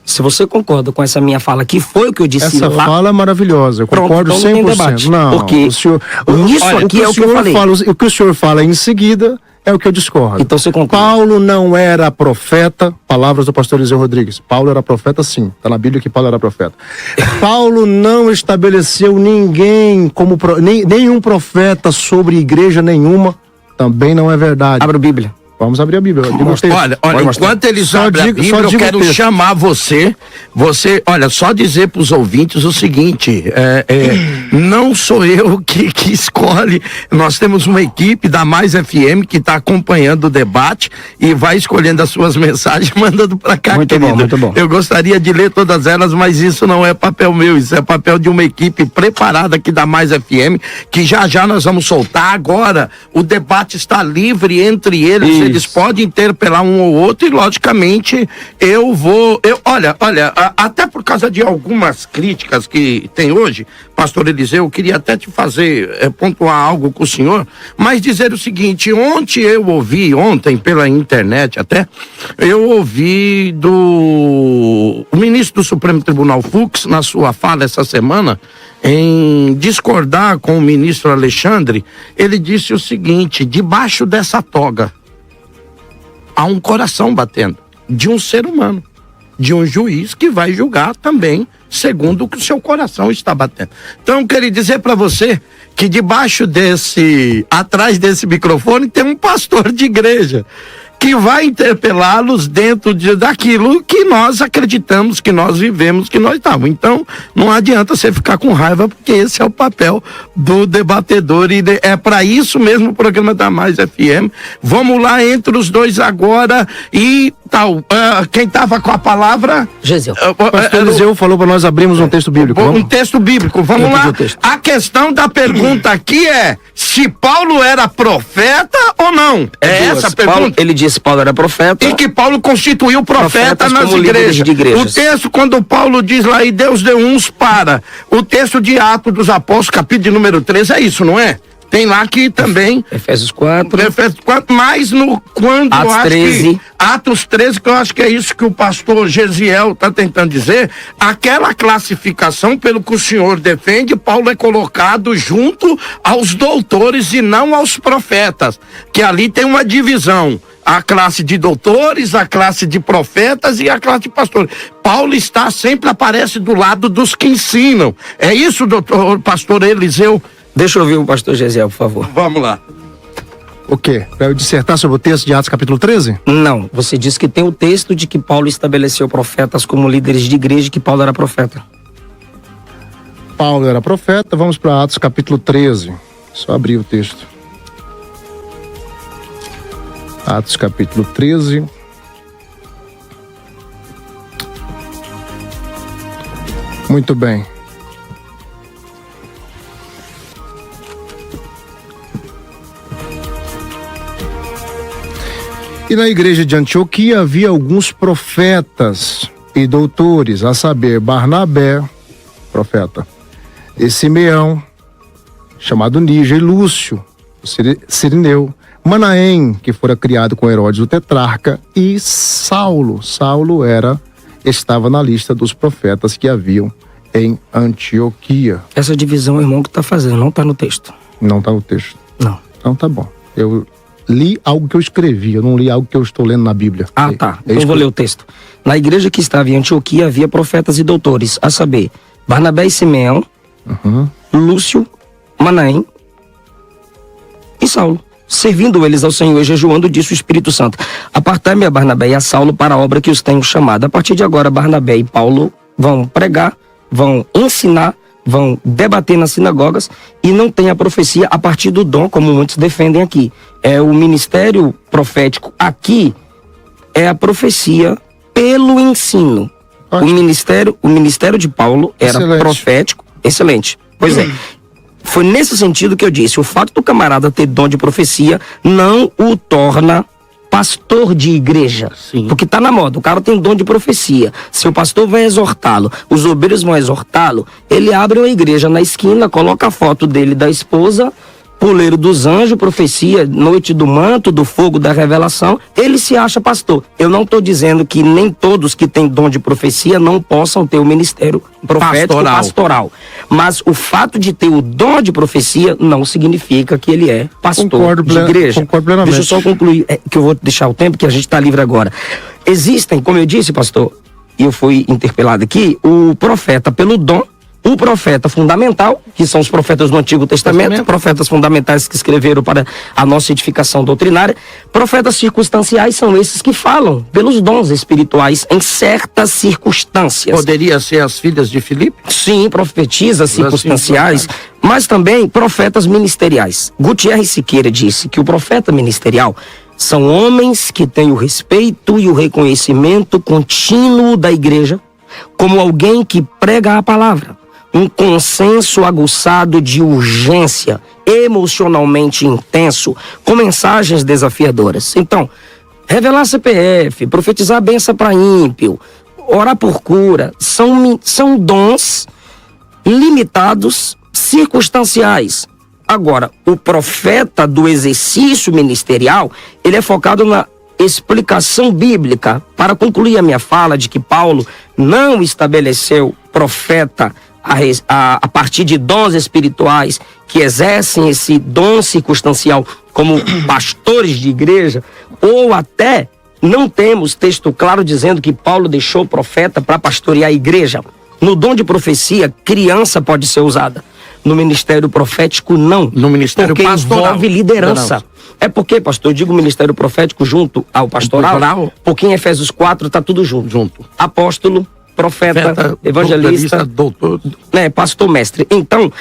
Se você concorda com essa minha fala, que foi o que eu disse lá... Essa fala é maravilhosa, eu concordo 100%. Não, porque isso aqui é o que eu falei. O que o senhor fala em seguida é o que eu discordo. Então você concorda. Paulo não era profeta, palavras do pastor Eliseu Rodrigues. Paulo era profeta, sim. Está na Bíblia que Paulo era profeta. Paulo não estabeleceu ninguém como nenhum profeta sobre igreja nenhuma. Também não é verdade. Abra a Bíblia. Vamos abrir a Bíblia. Olha, enquanto eles abrem a Bíblia, eu quero chamar você, olha, só dizer para os ouvintes o seguinte, não sou eu que escolhe, nós temos uma equipe da Mais FM que está acompanhando o debate e vai escolhendo as suas mensagens e mandando para cá, muito querido. Bom, muito bom. Eu gostaria de ler todas elas, mas isso não é papel meu, isso é papel de uma equipe preparada aqui da Mais FM, que já nós vamos soltar. Agora, o debate está livre entre eles. Eles podem interpelar um ou outro e, logicamente, olha, até por causa de algumas críticas que tem hoje, pastor Eliseu, eu queria até te fazer, pontuar algo com o senhor, mas dizer o seguinte: ontem pela internet até, eu ouvi o ministro do Supremo Tribunal Fux, na sua fala essa semana, em discordar com o ministro Alexandre, ele disse o seguinte: debaixo dessa toga há um coração batendo, de um ser humano. de um juiz que vai julgar também segundo o que o seu coração está batendo. Então, eu queria dizer para você que atrás desse microfone tem um pastor de igreja que vai interpelá-los dentro daquilo que nós acreditamos, que nós vivemos, que nós estamos. Então, não adianta você ficar com raiva, porque esse é o papel do debatedor e é para isso mesmo o programa da Mais FM. Vamos lá entre os dois agora e tal. Quem estava com a palavra? Gesiel. Pastor Eliseu falou para nós abrirmos um texto bíblico. Um texto bíblico, vamos lá. A questão da pergunta aqui é se Paulo era profeta ou não. É essa a pergunta. Paulo, ele disse que Paulo era profeta. E que Paulo constituiu profeta nas igrejas. O texto, quando Paulo diz lá, e Deus deu uns para. O texto de Atos dos Apóstolos, capítulo de número 13, é isso, não é? Tem lá que também. Efésios 4. Mas quando Atos 13. Atos 13, que eu acho que é isso que o pastor Gesiel está tentando dizer, aquela classificação pelo que o senhor defende, Paulo é colocado junto aos doutores e não aos profetas, que ali tem uma divisão. A classe de doutores, a classe de profetas e a classe de pastores. Paulo sempre aparece do lado dos que ensinam. É isso, pastor Eliseu? Deixa eu ouvir o pastor Gesiel, por favor. Vamos lá. O quê? Para eu dissertar sobre o texto de Atos capítulo 13? Não, você disse que tem o texto de que Paulo estabeleceu profetas como líderes de igreja e que Paulo era profeta. Paulo era profeta, vamos para Atos capítulo 13. Só abrir o texto. Atos capítulo 13. Muito bem. E na igreja de Antioquia havia alguns profetas e doutores, a saber, Barnabé, profeta, e Simeão, chamado Níger, e Lúcio, Cirineu, Manaém, que fora criado com Herodes o tetrarca, e Saulo. Saulo estava na lista dos profetas que haviam em Antioquia. Essa divisão, irmão, que está fazendo, não está no texto. Não está no texto? Não. Então tá bom. Eu li algo que eu escrevi, eu não li algo que eu estou lendo na Bíblia. Ah, tá. Então eu vou ler o texto. Na igreja que estava em Antioquia havia profetas e doutores, a saber, Barnabé e Simeão, Lúcio, Manaém e Saulo. Servindo eles ao Senhor e jejuando, disse o Espírito Santo: apartai-me a Barnabé e a Saulo para a obra que os tenho chamado. A partir de agora, Barnabé e Paulo vão pregar, vão ensinar, vão debater nas sinagogas e não tem a profecia a partir do dom, como muitos defendem aqui. O ministério profético aqui é a profecia pelo ensino. O ministério de Paulo era profético. Excelente. Pois é. Foi nesse sentido que eu disse, o fato do camarada ter dom de profecia não o torna pastor de igreja. Sim. Porque tá na moda, o cara tem dom de profecia. Se o pastor vai exortá-lo, os obreiros vão exortá-lo, ele abre uma igreja na esquina, coloca a foto dele da esposa, puleiro dos anjos, profecia, noite do manto, do fogo da revelação, ele se acha pastor. Eu não estou dizendo que nem todos que têm dom de profecia não possam ter o ministério profético pastoral. Mas o fato de ter o dom de profecia não significa que ele é pastor de igreja. Concordo plenamente. Deixa eu só concluir, que eu vou deixar o tempo, que a gente está livre agora. Existem, como eu disse, pastor, e eu fui interpelado aqui, o profeta pelo dom, o profeta fundamental, que são os profetas do Antigo Testamento, profetas fundamentais que escreveram para a nossa edificação doutrinária. Profetas circunstanciais são esses que falam pelos dons espirituais em certas circunstâncias. Poderia ser as filhas de Filipe? Sim, profetisas circunstanciais, mas também profetas ministeriais. Gutierrez Siqueira disse que o profeta ministerial são homens que têm o respeito e o reconhecimento contínuo da igreja como alguém que prega a palavra. Um consenso aguçado de urgência, emocionalmente intenso, com mensagens desafiadoras. Então, revelar CPF, profetizar a benção para ímpio, orar por cura, são dons limitados, circunstanciais. Agora, o profeta do exercício ministerial, ele é focado na explicação bíblica. Para concluir a minha fala de que Paulo não estabeleceu profeta a partir de dons espirituais que exercem esse dom circunstancial como pastores de igreja, ou até Não temos texto claro dizendo que Paulo deixou profeta para pastorear a igreja. No dom de profecia, criança pode ser usada. No ministério profético, não. No ministério porque pastoral. envolve liderança. É porque, pastor, eu digo ministério profético junto ao pastoral, Pastoral. porque em Efésios 4 está tudo junto. Apóstolo, profeta, evangelista, doutor. né, pastor, mestre. Então,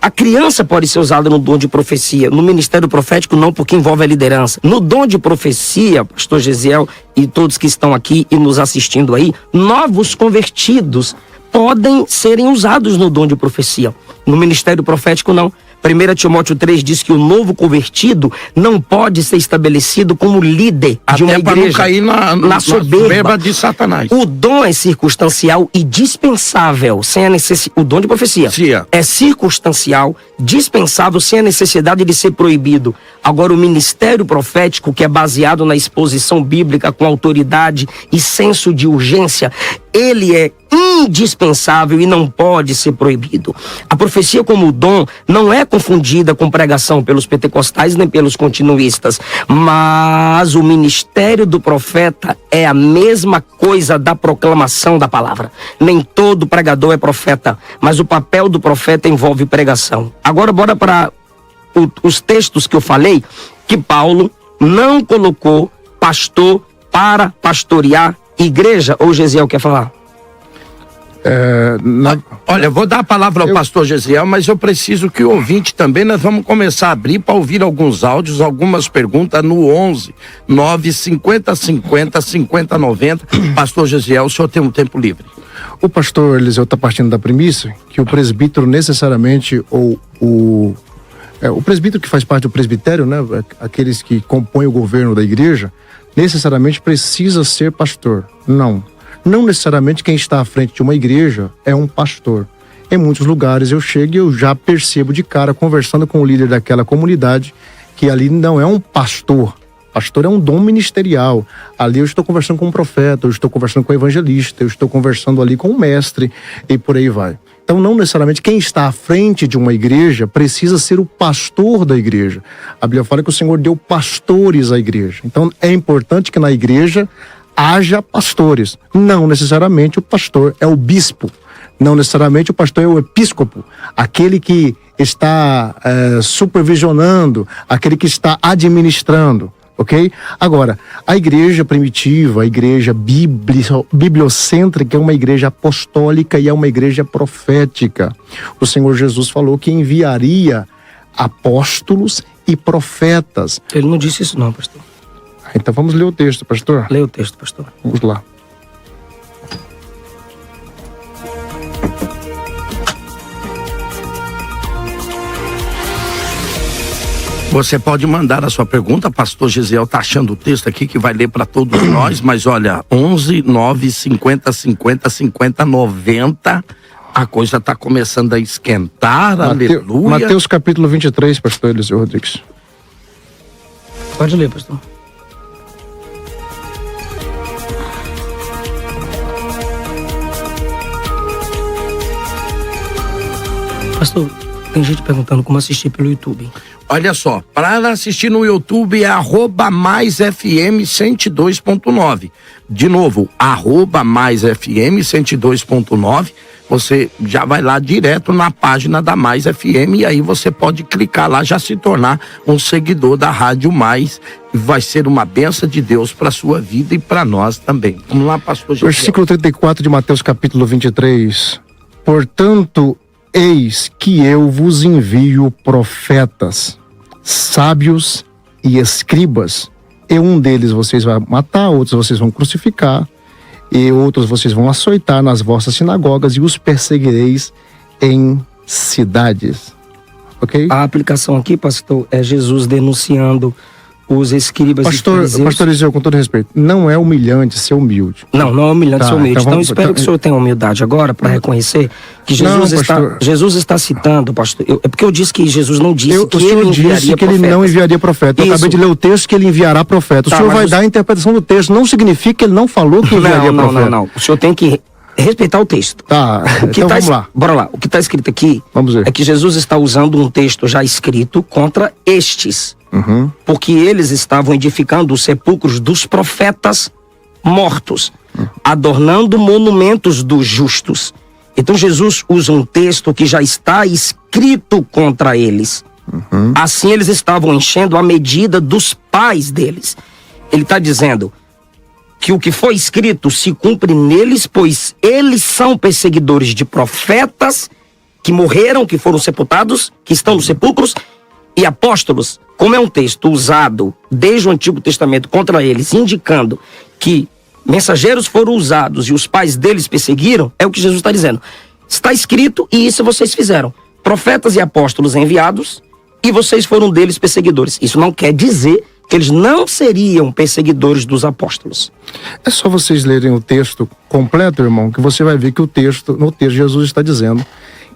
a criança pode ser usada no dom de profecia. No ministério profético, não, porque envolve a liderança. No dom de profecia, pastor Gesiel e todos que estão aqui e nos assistindo aí, novos convertidos podem serem usados no dom de profecia. No ministério profético, não. 1 Timóteo 3 diz que o novo convertido não pode ser estabelecido como líder de uma Até para não igreja. cair na soberba de Satanás. O dom é circunstancial e dispensável, sem a necessidade. O dom de profecia é circunstancial, dispensável, sem a necessidade de ser proibido. Agora, o ministério profético, que é baseado na exposição bíblica com autoridade e senso de urgência, ele é indispensável e não pode ser proibido. A profecia como dom não é confundida com pregação pelos pentecostais nem pelos continuistas, mas o ministério do profeta é a mesma coisa da proclamação da palavra. Nem todo pregador é profeta, mas o papel do profeta envolve pregação. Agora bora para os textos que eu falei, que Paulo não colocou pastor para pastorear igreja. Ou Gesiel quer falar? Olha, vou dar a palavra ao pastor Gesiel, mas eu preciso que o ouvinte também, nós vamos começar a abrir para ouvir alguns áudios, algumas perguntas no 11 9 50 50 50 90. Pastor Gesiel, o senhor tem um tempo livre. O pastor Eliseu está partindo da premissa que o presbítero necessariamente, ou o presbítero que faz parte do presbitério, né, aqueles que compõem o governo da igreja, necessariamente precisa ser pastor. Não necessariamente quem está à frente de uma igreja é um pastor. Em muitos lugares eu chego e eu já percebo de cara, conversando com o líder daquela comunidade, que ali não é um pastor. Pastor é um dom ministerial. Ali eu estou conversando com um profeta, eu estou conversando com um evangelista, eu estou conversando ali com um mestre e por aí vai. Então não necessariamente quem está à frente de uma igreja precisa ser o pastor da igreja. A Bíblia fala que o Senhor deu pastores à igreja. Então é importante que na igreja haja pastores. Não necessariamente o pastor é o bispo. Não necessariamente o pastor é o episcopo. Aquele que está supervisionando, aquele que está administrando. Ok? Agora, a igreja primitiva, a igreja bibliocêntrica é uma igreja apostólica e é uma igreja profética. O Senhor Jesus falou que enviaria apóstolos e profetas. Ele não disse isso não, pastor. Então vamos ler o texto, pastor. Lê o texto, pastor. Vamos lá. Você pode mandar a sua pergunta, pastor Gesiel tá achando o texto aqui que vai ler para todos nós, mas olha, 11 9 50 50 50 90, a coisa tá começando a esquentar, aleluia. Mateus capítulo 23, pastor Eliseu Rodrigues. Pode ler, pastor. Pastor, tem gente perguntando como assistir pelo YouTube. Olha só, para assistir no YouTube é @maisfm102.9. De novo, @maisfm102.9. Você já vai lá direto na página da Mais FM e aí você pode clicar lá, já se tornar um seguidor da Rádio Mais. Vai ser uma bênção de Deus para sua vida e para nós também. Vamos lá, pastor Gesiel. Versículo 34 de Mateus capítulo 23. Portanto, eis que eu vos envio profetas, sábios e escribas, e um deles vocês vão matar, outros vocês vão crucificar, e outros vocês vão açoitar nas vossas sinagogas e os perseguireis em cidades. Ok? A aplicação aqui, pastor, é Jesus denunciando os escribas e fariseus. Pastor Eliseu, com todo respeito, não é humilhante ser humilde. Não é humilhante ser humilde. Então, vamos, espero que o senhor tenha humildade agora para reconhecer que Jesus está citando, pastor. É porque eu disse que Jesus não disse que ele enviaria que ele não enviaria profeta. Eu acabei de ler o texto que ele enviará profeta. O senhor vai dar a interpretação do texto. Não significa que ele não falou que enviaria profeta. Não. O senhor tem que respeitar o texto. Tá, então vamos lá. Bora lá. O que está escrito aqui Vamos ver. é que Jesus está usando um texto já escrito contra estes. Porque eles estavam edificando os sepulcros dos profetas mortos, adornando monumentos dos justos. Então Jesus usa um texto que já está escrito contra eles. Assim eles estavam enchendo a medida dos pais deles. Ele está dizendo que o que foi escrito se cumpre neles, pois eles são perseguidores de profetas que morreram, que foram sepultados, que estão nos sepulcros, e apóstolos. Como é um texto usado desde o Antigo Testamento contra eles, indicando que mensageiros foram usados e os pais deles perseguiram, é o que Jesus está dizendo. Está escrito e isso vocês fizeram. Profetas e apóstolos enviados e vocês foram deles perseguidores. Isso não quer dizer que eles não seriam perseguidores dos apóstolos. É só vocês lerem o texto completo, irmão, que você vai ver que no texto Jesus está dizendo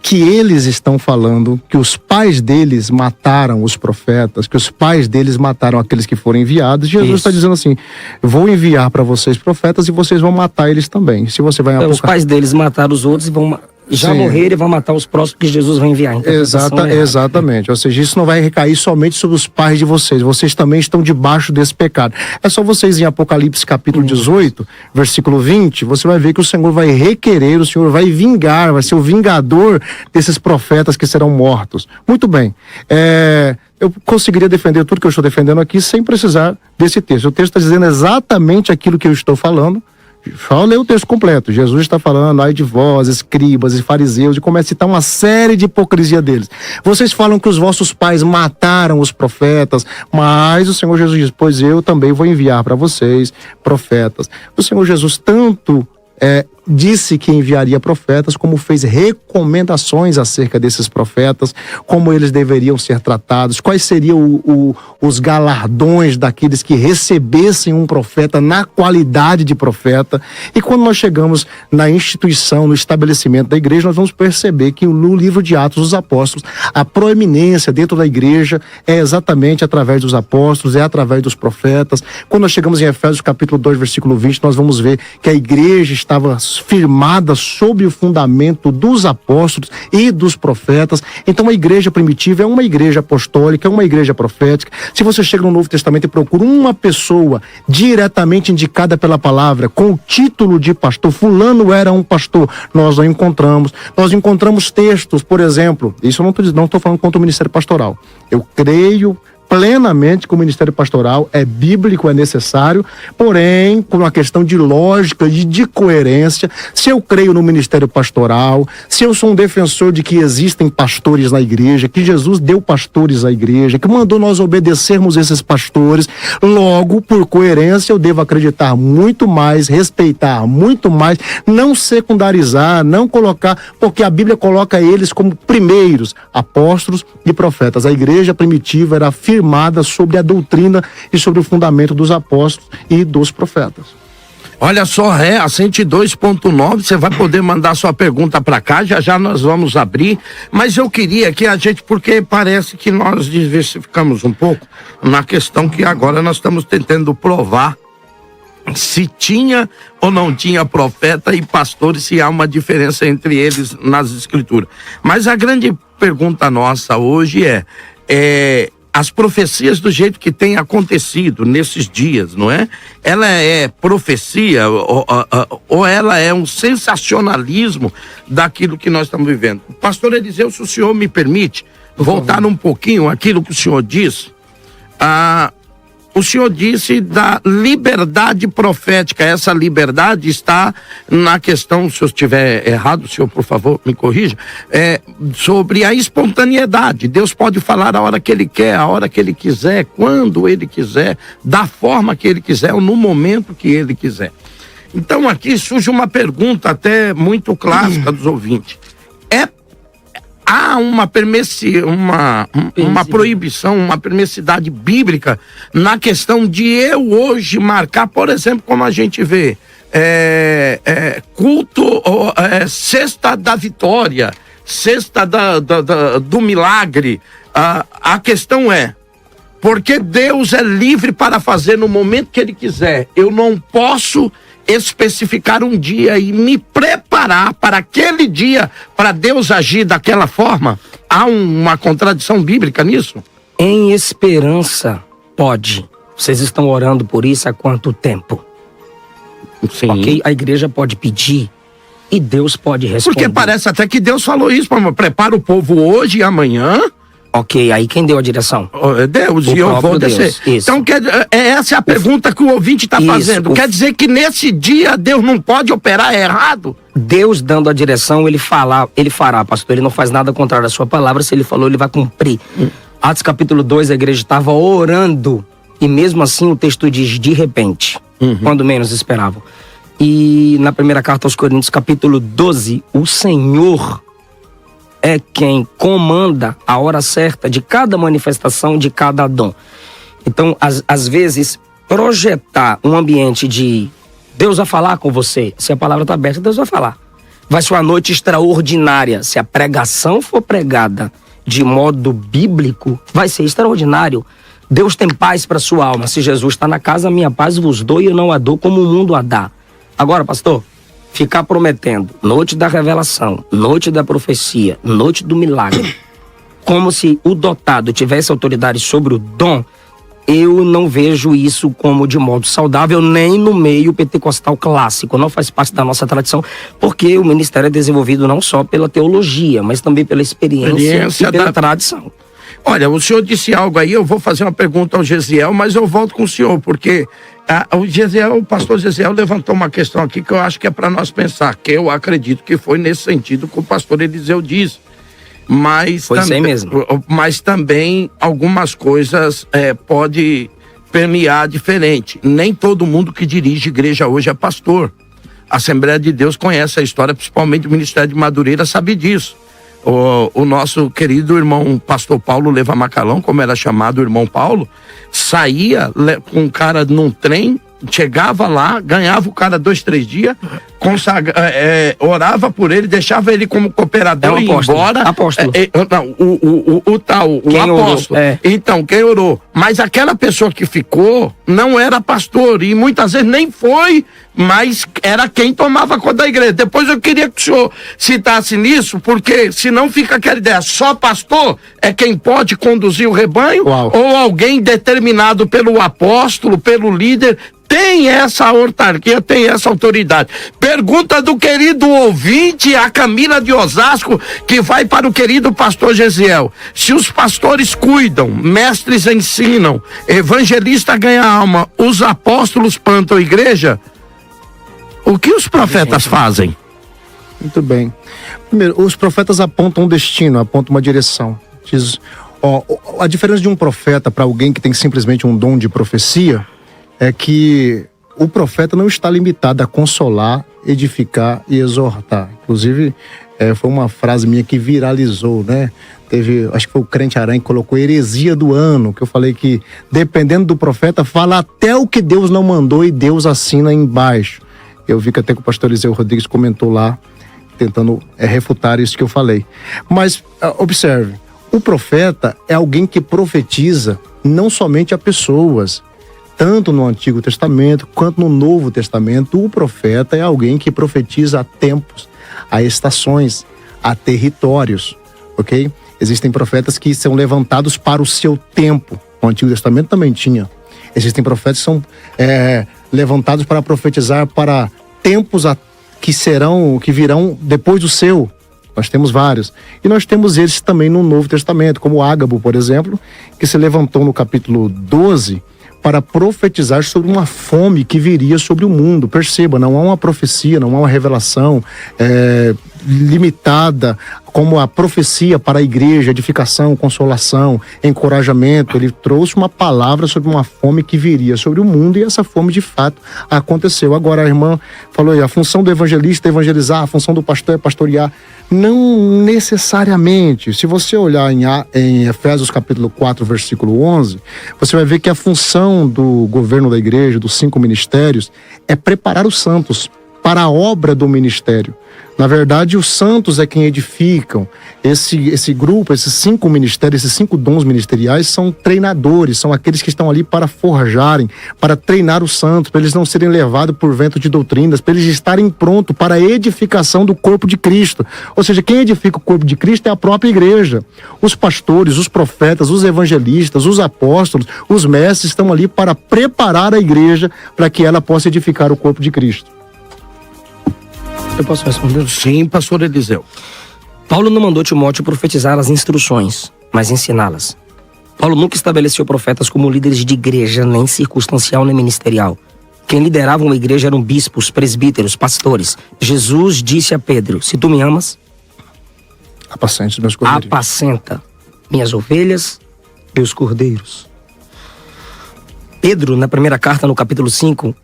que eles estão falando que os pais deles mataram os profetas, que os pais deles mataram aqueles que foram enviados. Jesus está dizendo assim: vou enviar para vocês profetas e vocês vão matar eles também. Se você vai os pais deles mataram os outros e vão já morrer e vão matar os próximos que Jesus vai enviar. Exatamente. Ou seja, isso não vai recair somente sobre os pais de vocês. Vocês também estão debaixo desse pecado. É só vocês em Apocalipse capítulo 18, versículo 20, você vai ver que o Senhor vai requerer, o Senhor vai vingar, vai ser o vingador desses profetas que serão mortos. Muito bem. Eu conseguiria defender tudo que eu estou defendendo aqui sem precisar desse texto. O texto está dizendo exatamente aquilo que eu estou falando. Só ler o texto completo. Jesus está falando: ai de vós, escribas e fariseus, e começa a citar uma série de hipocrisia deles. Vocês falam que os vossos pais mataram os profetas, mas o Senhor Jesus diz: pois eu também vou enviar para vocês profetas. O Senhor Jesus tanto disse que enviaria profetas, como fez recomendações acerca desses profetas, como eles deveriam ser tratados, quais seriam os galardões daqueles que recebessem um profeta na qualidade de profeta. E quando nós chegamos na instituição, no estabelecimento da igreja, nós vamos perceber que no livro de Atos dos Apóstolos, a proeminência dentro da igreja é exatamente através dos apóstolos, é através dos profetas. Quando nós chegamos em Efésios capítulo 2, versículo 20, nós vamos ver que a igreja estava firmada sobre o fundamento dos apóstolos e dos profetas. Então a igreja primitiva é uma igreja apostólica, é uma igreja profética. Se você chega no Novo Testamento e procura uma pessoa diretamente indicada pela palavra, com o título de pastor, fulano era um pastor, nós não encontramos. Nós encontramos textos, por exemplo, isso eu não estou falando contra o ministério pastoral. Eu creio plenamente que o ministério pastoral é bíblico, é necessário, porém, por uma questão de lógica e de coerência, se eu creio no ministério pastoral, se eu sou um defensor de que existem pastores na igreja, que Jesus deu pastores à igreja, que mandou nós obedecermos esses pastores, logo, por coerência, eu devo acreditar muito mais, respeitar muito mais, não secundarizar, não colocar, porque a Bíblia coloca eles como primeiros apóstolos e profetas. A igreja primitiva era firmada sobre a doutrina e sobre o fundamento dos apóstolos e dos profetas. Olha só, a 102.9, você vai poder mandar sua pergunta para cá, já nós vamos abrir, mas eu queria que a gente, porque parece que nós diversificamos um pouco na questão que agora nós estamos tentando provar se tinha ou não tinha profeta e pastores, se há uma diferença entre eles nas escrituras. Mas a grande pergunta nossa hoje é as profecias do jeito que tem acontecido nesses dias, não é? Ela é profecia ou ela é um sensacionalismo daquilo que nós estamos vivendo? Pastor Eliseu, se o senhor me permite voltar um pouquinho aquilo que o senhor disse, o senhor disse da liberdade profética. Essa liberdade está na questão, se eu estiver errado, o senhor, por favor, me corrija, sobre a espontaneidade. Deus pode falar a hora que Ele quer, a hora que Ele quiser, quando Ele quiser, da forma que Ele quiser ou no momento que Ele quiser. Então aqui surge uma pergunta até muito clássica dos ouvintes. Há uma proibição, uma permissividade bíblica na questão de eu hoje marcar, por exemplo, como a gente vê, culto, sexta da vitória, sexta do milagre. A questão é, porque Deus é livre para fazer no momento que Ele quiser, eu não posso especificar um dia e me preparar para aquele dia, para Deus agir daquela forma? Há uma contradição bíblica nisso? Em esperança, pode. Vocês estão orando por isso há quanto tempo? Sim. Ok? A igreja pode pedir e Deus pode responder. Porque parece até que Deus falou isso, prepara o povo hoje e amanhã. Ok, aí quem deu a direção? Deus, O e eu vou próprio descer. Deus, isso. Então, essa é a pergunta que o ouvinte está fazendo. Quer dizer que nesse dia Deus não pode operar errado? Deus dando a direção, ele fará, pastor. Ele não faz nada contrário à sua palavra. Se ele falou, ele vai cumprir. Atos capítulo 2, a igreja estava orando. E mesmo assim o texto diz, de repente, quando menos esperavam. E na primeira carta aos Coríntios, capítulo 12, o Senhor é quem comanda a hora certa de cada manifestação, de cada dom. Então, às vezes, projetar um ambiente de Deus vai falar com você, se a palavra está aberta, Deus vai falar. Vai ser uma noite extraordinária. Se a pregação for pregada de modo bíblico, vai ser extraordinário. Deus tem paz para sua alma. Se Jesus está na casa, minha paz vos dou e eu não a dou como o mundo a dá. Agora, pastor, ficar prometendo noite da revelação, noite da profecia, noite do milagre, como se o dotado tivesse autoridade sobre o dom, eu não vejo isso como de modo saudável, nem no meio pentecostal clássico. Não faz parte da nossa tradição, porque o ministério é desenvolvido não só pela teologia, mas também pela experiência e pela tradição. Olha, o senhor disse algo aí, eu vou fazer uma pergunta ao Gesiel, mas eu volto com o senhor, porque o pastor Gesiel levantou uma questão aqui que eu acho que é para nós pensar, que eu acredito que foi nesse sentido que o pastor Eliseu disse. Mas foi assim mesmo. Mas também algumas coisas pode permear diferente. Nem todo mundo que dirige igreja hoje é pastor. A Assembleia de Deus conhece a história, principalmente o Ministério de Madureira sabe disso. O nosso querido irmão pastor Paulo Leva Macalão, como era chamado o irmão Paulo, saía com um cara num trem, chegava lá, ganhava o cara 2, 3 dias, orava por ele, deixava ele como cooperador e ir embora. Apóstolo. O apóstolo. Então, quem orou? Mas aquela pessoa que ficou não era pastor e muitas vezes nem foi, mas era quem tomava conta da igreja. Depois eu queria que o senhor citasse nisso, porque senão fica aquela ideia, só pastor é quem pode conduzir o rebanho? Uau. Ou alguém determinado pelo apóstolo, pelo líder, tem essa autarquia, tem essa autoridade. Pergunta do querido ouvinte, a Camila de Osasco, que vai para o querido pastor Gesiel. Se os pastores cuidam, mestres ensinam, evangelista ganha alma, os apóstolos plantam igreja, o que os profetas fazem? Muito bem. Primeiro, os profetas apontam um destino, apontam uma direção. Diz, a diferença de um profeta para alguém que tem simplesmente um dom de profecia é que o profeta não está limitado a consolar, edificar e exortar. Inclusive, foi uma frase minha que viralizou, né? Acho que foi o Crente Aranha que colocou heresia do ano, que eu falei que, dependendo do profeta, fala até o que Deus não mandou e Deus assina embaixo. Eu vi que até que o pastor Eliseu Rodrigues comentou lá, tentando refutar isso que eu falei. Mas, observe, o profeta é alguém que profetiza não somente a pessoas. Tanto no Antigo Testamento quanto no Novo Testamento, o profeta é alguém que profetiza a tempos, a estações, a territórios, ok? Existem profetas que são levantados para o seu tempo. No Antigo Testamento também tinha. Existem profetas que são levantados para profetizar para tempos que virão depois do seu. Nós temos vários. E nós temos esses também no Novo Testamento, como Ágabo, por exemplo, que se levantou no capítulo 12 para profetizar sobre uma fome que viria sobre o mundo. Perceba, não há uma profecia, não há uma revelação limitada como a profecia para a igreja, edificação, consolação, encorajamento. Ele trouxe uma palavra sobre uma fome que viria sobre o mundo e essa fome de fato aconteceu. Agora a irmã falou aí, a função do evangelista é evangelizar, a função do pastor é pastorear. Não necessariamente. Se você olhar em Efésios capítulo 4, versículo 11, você vai ver que a função do governo da igreja, dos 5 ministérios, é preparar os santos para a obra do ministério. Na verdade, os santos é quem edificam. Esse grupo, esses 5 ministérios, esses 5 dons ministeriais são treinadores, são aqueles que estão ali para forjarem, para treinar os santos, para eles não serem levados por vento de doutrinas, para eles estarem prontos para a edificação do corpo de Cristo. Ou seja, quem edifica o corpo de Cristo é a própria igreja. Os pastores, os profetas, os evangelistas, os apóstolos, os mestres estão ali para preparar a igreja para que ela possa edificar o corpo de Cristo. Eu posso responder? Sim, pastor Eliseu. Paulo não mandou Timóteo profetizar as instruções, mas ensiná-las. Paulo nunca estabeleceu profetas como líderes de igreja, nem circunstancial, nem ministerial. Quem liderava uma igreja eram bispos, presbíteros, pastores. Jesus disse a Pedro: se tu me amas, Apacente meus cordeiros. apacenta minhas ovelhas e os cordeiros. Pedro, na primeira carta, no capítulo 5,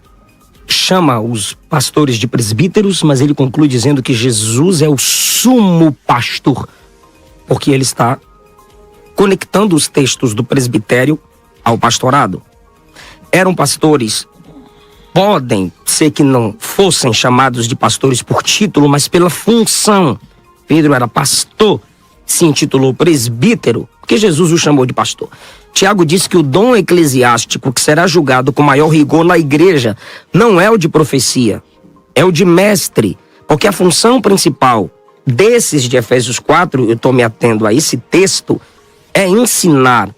chama os pastores de presbíteros, mas ele conclui dizendo que Jesus é o sumo pastor, porque ele está conectando os textos do presbitério ao pastorado. Eram pastores, podem ser que não fossem chamados de pastores por título, mas pela função. Pedro era pastor, se intitulou presbítero, porque Jesus o chamou de pastor. Tiago disse que o dom eclesiástico que será julgado com maior rigor na igreja não é o de profecia, é o de mestre, porque a função principal desses de Efésios 4, eu estou me atendo a esse texto, é ensinar.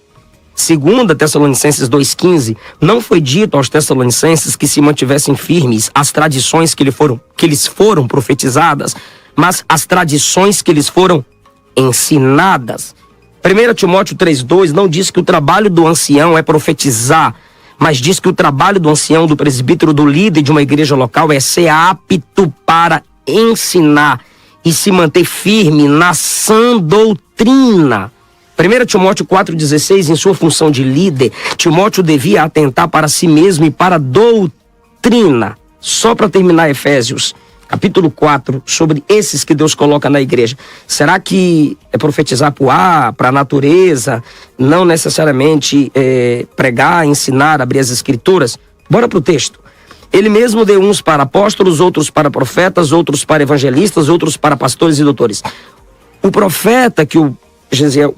2 Tessalonicenses 2,15, não foi dito aos Tessalonicenses que se mantivessem firmes as tradições que lhes foram profetizadas, mas as tradições que lhes foram ensinadas. 1 Timóteo 3,2 não diz que o trabalho do ancião é profetizar, mas diz que o trabalho do ancião, do presbítero, do líder de uma igreja local é ser apto para ensinar e se manter firme na sã doutrina. 1 Timóteo 4,16, em sua função de líder, Timóteo devia atentar para si mesmo e para a doutrina. Só para terminar Efésios, capítulo 4, sobre esses que Deus coloca na igreja. Será que é profetizar para o ar, para a natureza, não necessariamente pregar, ensinar, abrir as escrituras? Bora para o texto. Ele mesmo deu uns para apóstolos, outros para profetas, outros para evangelistas, outros para pastores e doutores. O profeta que o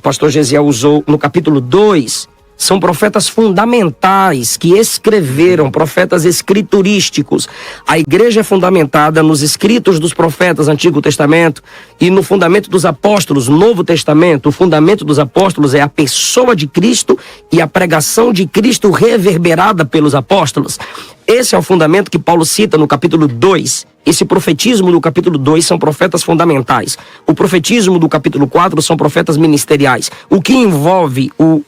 pastor Gesiel usou no capítulo 2 são profetas fundamentais que escreveram, profetas escriturísticos. A igreja é fundamentada nos escritos dos profetas, Antigo Testamento, e no fundamento dos apóstolos, Novo Testamento. O fundamento dos apóstolos é a pessoa de Cristo e a pregação de Cristo reverberada pelos apóstolos. Esse é o fundamento que Paulo cita no capítulo 2. Esse profetismo do capítulo 2 são profetas fundamentais. O profetismo do capítulo 4 são profetas ministeriais. O que envolve o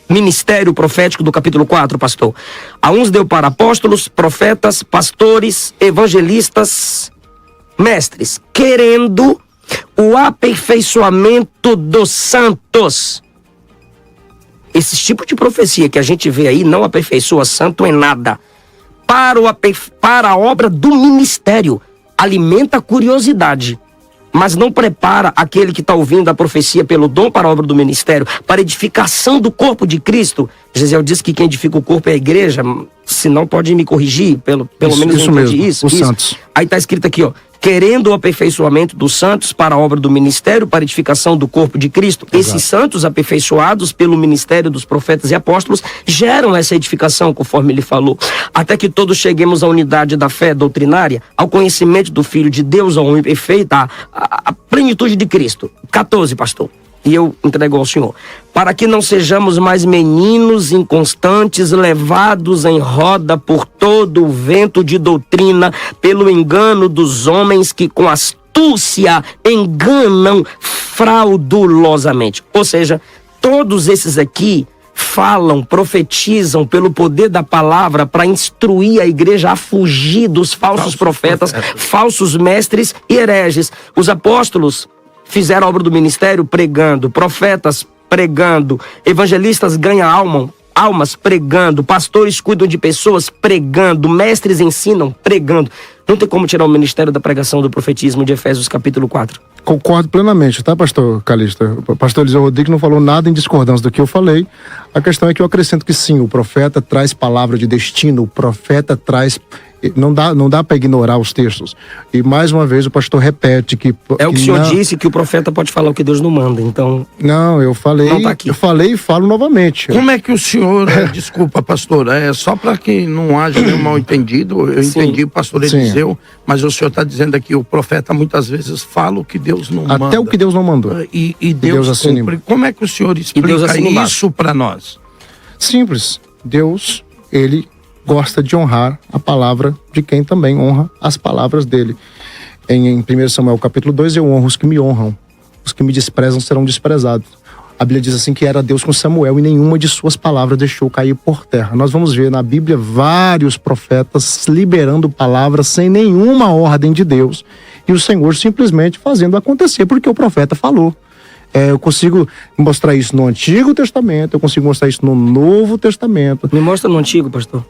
ministério profético do capítulo 4, pastor? A uns deu para apóstolos, profetas, pastores, evangelistas, mestres, querendo o aperfeiçoamento dos santos. Esse tipo de profecia que a gente vê aí não aperfeiçoa santo em nada. Para a obra do ministério, alimenta a curiosidade, mas não prepara aquele que está ouvindo a profecia pelo dom para a obra do ministério, para a edificação do corpo de Cristo. Gesiel diz que quem edifica o corpo é a igreja, se não pode me corrigir, pelo menos isso eu entendi mesmo, isso. os santos. Aí está escrito aqui, ó, querendo o aperfeiçoamento dos santos para a obra do ministério, para a edificação do corpo de Cristo. Exato. Esses santos aperfeiçoados pelo ministério dos profetas e apóstolos geram essa edificação, conforme ele falou, até que todos cheguemos à unidade da fé doutrinária, ao conhecimento do Filho de Deus, ao homem perfeito, à plenitude de Cristo. 14, pastor. E eu entrego ao Senhor. Para que não sejamos mais meninos inconstantes, levados em roda por todo o vento de doutrina, pelo engano dos homens que com astúcia enganam fraudulosamente. Ou seja, todos esses aqui falam, profetizam pelo poder da palavra para instruir a igreja a fugir dos falsos profetas, falsos mestres e hereges. Os apóstolos fizeram a obra do ministério pregando, profetas pregando, evangelistas ganham almas pregando, pastores cuidam de pessoas pregando, mestres ensinam pregando. Não tem como tirar o ministério da pregação do profetismo de Efésios capítulo 4. Concordo plenamente, tá, pastor Calixto? O pastor Eliseu Rodrigues não falou nada em discordância do que eu falei. A questão é que eu acrescento que sim, o profeta traz palavra de destino, o profeta traz Não dá para ignorar os textos. E mais uma vez o pastor repete que... É o que o senhor disse, que o profeta pode falar o que Deus não manda, então... Não, eu falei... Não tá aqui. Eu falei e falo novamente. Como é que o senhor... Desculpa, pastor, só para que não haja nenhum mal entendido, eu entendi o pastor Eliseu, mas o senhor está dizendo aqui, o profeta muitas vezes fala o que Deus não manda. Até o que Deus não mandou. E Deus cumpre. Como é que o senhor explica isso para nós? Simples. Deus, ele gosta de honrar a palavra de quem também honra as palavras dele. Em 1 Samuel capítulo 2, eu honro os que me honram. Os que me desprezam serão desprezados. A Bíblia diz assim que era Deus com Samuel e nenhuma de suas palavras deixou cair por terra. Nós vamos ver na Bíblia vários profetas liberando palavras sem nenhuma ordem de Deus. E o Senhor simplesmente fazendo acontecer porque o profeta falou. Eu consigo mostrar isso no Antigo Testamento, eu consigo mostrar isso no Novo Testamento. Me mostra no Antigo, pastor.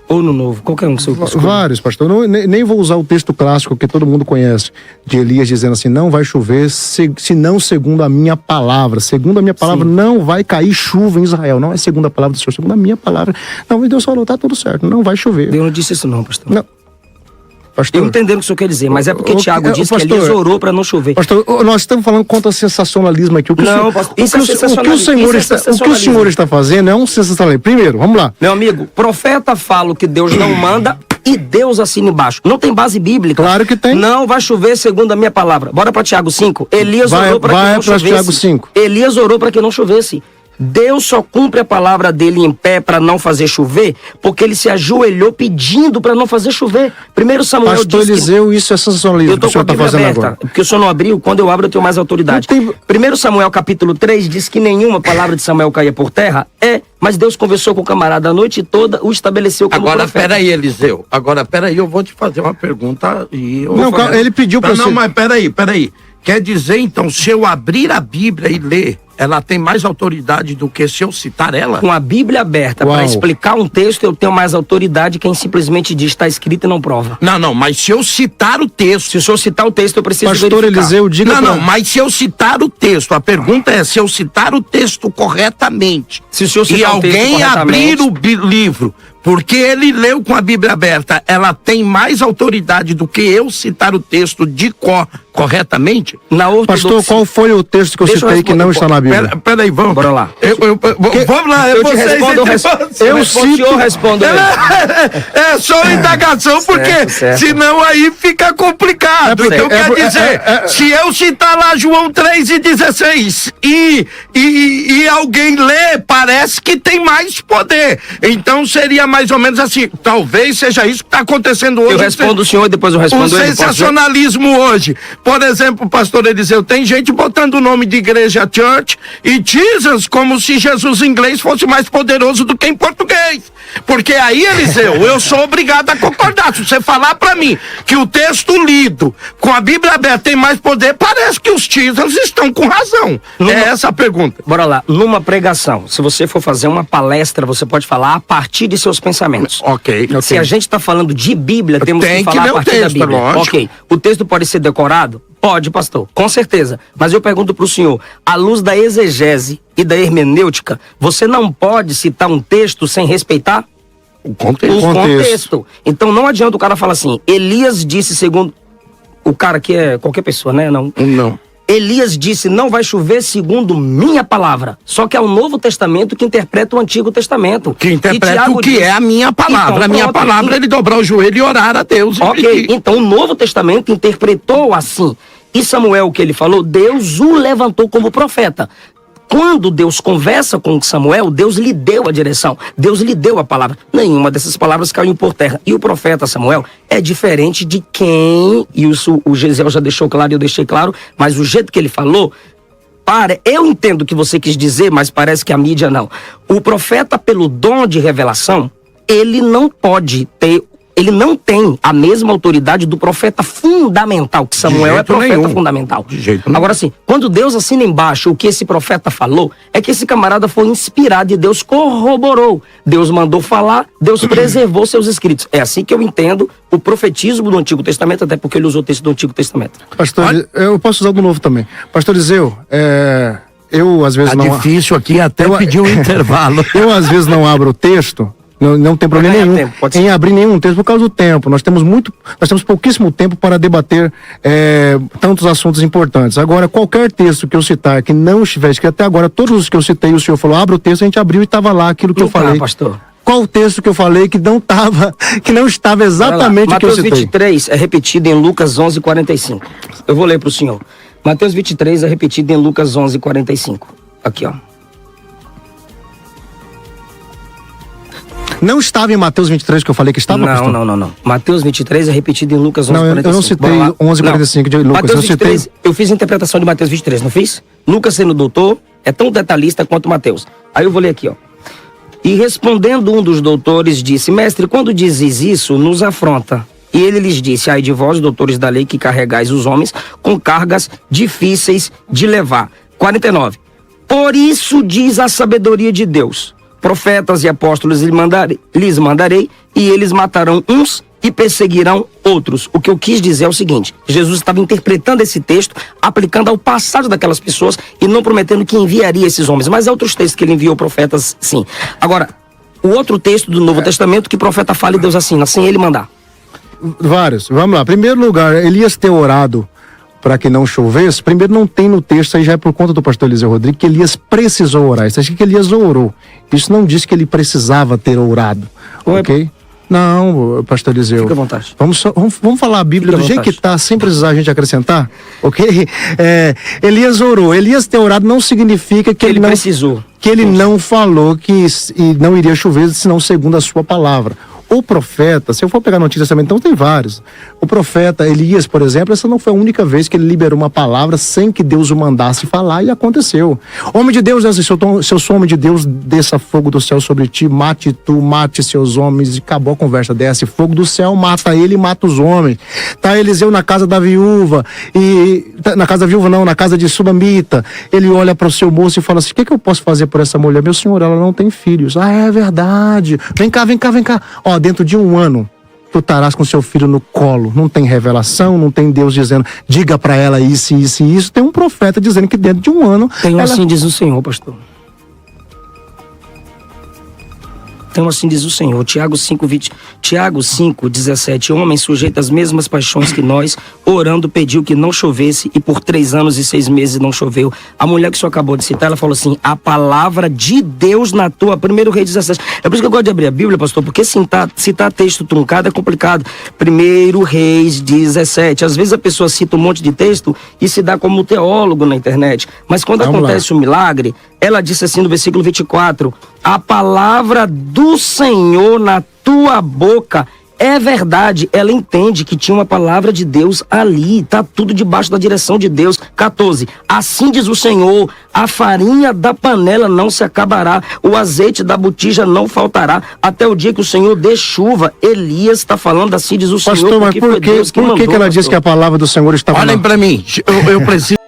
Ou no Novo, qualquer um que você escolha. Vários, pastor. Nem vou usar o texto clássico que todo mundo conhece, de Elias dizendo assim, não vai chover senão segundo a minha palavra. Segundo a minha palavra, não vai cair chuva em Israel. Não é segundo a palavra do Senhor, segundo a minha palavra. Não, mas Deus falou, tá tudo certo, não vai chover. Deus não disse isso não, pastor. Não. Pastor, eu entendo o que o senhor quer dizer, mas é porque Tiago disse que Elias orou para não chover. Pastor, nós estamos falando contra sensacionalismo aqui. O que o senhor está fazendo é um sensacionalismo. Primeiro, vamos lá. Meu amigo, profeta fala o que Deus não manda e Deus assina embaixo. Não tem base bíblica. Claro que tem. Não vai chover segundo a minha palavra. Bora para Tiago 5. Elias orou para que não chovesse. Tiago 5. Elias orou para que não chovesse. Deus só cumpre a palavra dele em pé para não fazer chover, porque ele se ajoelhou pedindo para não fazer chover. Primeiro Samuel Pastor Eliseu, isso é sensacionalismo que o senhor está fazendo agora. Porque o senhor não abriu, quando eu abro eu tenho mais autoridade. Primeiro Samuel capítulo 3 diz que nenhuma palavra de Samuel caía por terra. Mas Deus conversou com o camarada a noite toda, o estabeleceu como profeta. Agora, peraí, Eliseu. Eu vou te fazer uma pergunta e... Ele pediu para você... Não, mas peraí. Quer dizer, então, se eu abrir a Bíblia e ler, ela tem mais autoridade do que se eu citar ela? Com a Bíblia aberta para explicar um texto, eu tenho mais autoridade que quem simplesmente diz está escrito e não prova. Não, mas se eu citar o texto... Se o senhor citar o texto, eu preciso verificar. Pastor Eliseu, diga... Não, mas se eu citar o texto, a pergunta é se eu citar o texto corretamente. Se o senhor citar e alguém abrir o livro... Porque ele leu com a Bíblia aberta, ela tem mais autoridade do que eu citar o texto de corretamente? Pastor, qual foi o texto que eu citei que não está na Bíblia? Peraí, vamos. Bora lá. Vamos lá, eu te respondo, eu cito. Eu respondo. É só indagação, porque senão aí fica complicado. Então quer dizer, se eu citar lá João 3:16 e alguém lê, parece que tem mais poder. Então seria mais ou menos assim, talvez seja isso que está acontecendo hoje. Eu respondo o senhor e depois eu respondo ele. O sensacionalismo hoje. Por exemplo, pastor Eliseu, tem gente botando o nome de igreja church e Jesus como se Jesus em inglês fosse mais poderoso do que em português. Porque aí, Eliseu, eu sou obrigado a concordar. Se você falar para mim que o texto lido com a Bíblia aberta tem mais poder, parece que os Jesus estão com razão. É essa a pergunta. Bora lá. Numa pregação, se você for fazer uma palestra, você pode falar a partir de seus pensamentos. Ok. Se a gente está falando de Bíblia, temos que falar a partir da Bíblia. Lógico. Ok. O texto pode ser decorado? Pode, pastor, com certeza. Mas eu pergunto para o senhor, à luz da exegese e da hermenêutica, você não pode citar um texto sem respeitar o contexto. Então não adianta o cara falar assim, Elias disse segundo... O cara que é qualquer pessoa, né? Não. Elias disse, não vai chover segundo minha palavra. Só que é o Novo Testamento que interpreta o Antigo Testamento. Que interpreta o que é a minha palavra. Então, a minha palavra é ele dobrar o joelho e orar a Deus. Ok, então o Novo Testamento interpretou assim. E Samuel, o que ele falou, Deus o levantou como profeta. Quando Deus conversa com Samuel, Deus lhe deu a direção, Deus lhe deu a palavra. Nenhuma dessas palavras caiu por terra. E o profeta Samuel é diferente de quem, e isso o Gesiel já deixou claro e eu deixei claro, mas o jeito que ele falou, eu entendo o que você quis dizer, mas parece que a mídia não. O profeta, pelo dom de revelação, ele não tem a mesma autoridade do profeta fundamental, que Samuel é profeta fundamental. Agora sim, quando Deus assina embaixo o que esse profeta falou, é que esse camarada foi inspirado e Deus corroborou. Deus mandou falar, Deus preservou seus escritos. É assim que eu entendo o profetismo do Antigo Testamento, até porque ele usou o texto do Antigo Testamento. Pastor, eu posso usar do Novo também. Pastor Eliseu, eu às vezes difícil aqui até pedir um intervalo. Eu às vezes não abro o texto, Não tem problema ganhar nenhum tempo, pode em ser. abrir nenhum texto por causa do tempo. Nós temos pouquíssimo tempo para debater tantos assuntos importantes. Agora, qualquer texto que eu citar que não estiver escrito até agora, todos os que eu citei, o senhor falou, abre o texto, a gente abriu e estava lá aquilo que eu falei. pastor. Qual o texto que eu falei que não estava exatamente o que eu Mateus citei? 23 é repetido em Lucas 11:45. Eu vou ler para o senhor. Mateus 23 é repetido em Lucas 11:45. Aqui, ó. Não estava em Mateus 23 que eu falei que estava, pastor? Não. Mateus 23 é repetido em Lucas 11:45. Não, eu não citei 11:45 de Lucas. Mateus eu citei... 23, eu fiz a interpretação de Mateus 23, não fiz? Lucas, sendo doutor, é tão detalhista quanto Mateus. Aí eu vou ler aqui, ó. E respondendo um dos doutores, disse: Mestre, quando dizes isso, nos afronta. E ele lhes disse: ai de vós, doutores da lei, que carregais os homens com cargas difíceis de levar. 49. Por isso diz a sabedoria de Deus: profetas e apóstolos lhes mandarei, e eles matarão uns e perseguirão outros. O que eu quis dizer é o seguinte: Jesus estava interpretando esse texto, aplicando ao passado daquelas pessoas e não prometendo que enviaria esses homens. Mas há outros textos que ele enviou profetas, sim. Agora, o outro texto do Novo Testamento que o profeta fala e Deus assina, sem ele mandar. Vários. Vamos lá. Primeiro lugar, Elias ter orado para que não chovesse. Primeiro, não tem no texto, aí já é por conta do pastor Eliseu Rodrigues, que Elias precisou orar. Isso aqui que Elias orou. Isso não diz que ele precisava ter orado. Ok? Não, pastor Eliseu. Fica à vontade. Vamos falar a Bíblia do jeito que está, sem precisar a gente acrescentar? Ok? Elias orou. Elias ter orado não significa que ele não precisou. Que ele não falou que não iria chover, senão segundo a sua palavra. O profeta, se eu for pegar notícias também, então tem vários. O profeta Elias, por exemplo, essa não foi a única vez que ele liberou uma palavra sem que Deus o mandasse falar, e aconteceu. Homem de Deus, se eu sou homem de Deus, desça fogo do céu sobre ti, mate tu, mate seus homens, e acabou a conversa, desce fogo do céu, mata ele e mata os homens. Tá Eliseu na casa da viúva, na casa de Sulamita, ele olha para o seu moço e fala assim: o que eu posso fazer por essa mulher? Meu senhor, ela não tem filhos. Ah, é verdade. Vem cá. Ó, dentro de 1 ano, tu estarás com seu filho no colo. Não tem revelação, não tem Deus dizendo, diga pra ela isso e isso e isso. Tem um profeta dizendo que dentro de 1 ano... Assim diz o Senhor, pastor. Então assim diz o Senhor. Tiago 5:17. Homem sujeito às mesmas paixões que nós, orando pediu que não chovesse, e por 3 anos e 6 meses não choveu. A mulher que o senhor acabou de citar, ela falou assim: a palavra de Deus na tua. 1 Reis 17. É por isso que eu gosto de abrir a Bíblia, pastor, porque citar texto truncado é complicado. 1 Reis 17. Às vezes a pessoa cita um monte de texto e se dá como teólogo na internet. Mas quando acontece um milagre, ela disse assim no versículo 24: a palavra do Senhor na tua boca é verdade. Ela entende que tinha uma palavra de Deus ali, tá tudo debaixo da direção de Deus. 14. Assim diz o Senhor: a farinha da panela não se acabará, o azeite da botija não faltará, até o dia que o Senhor dê chuva. Elias está falando assim diz o Senhor. Pastor, mas por que ela disse que a palavra do Senhor estava... Olhem para mim, eu preciso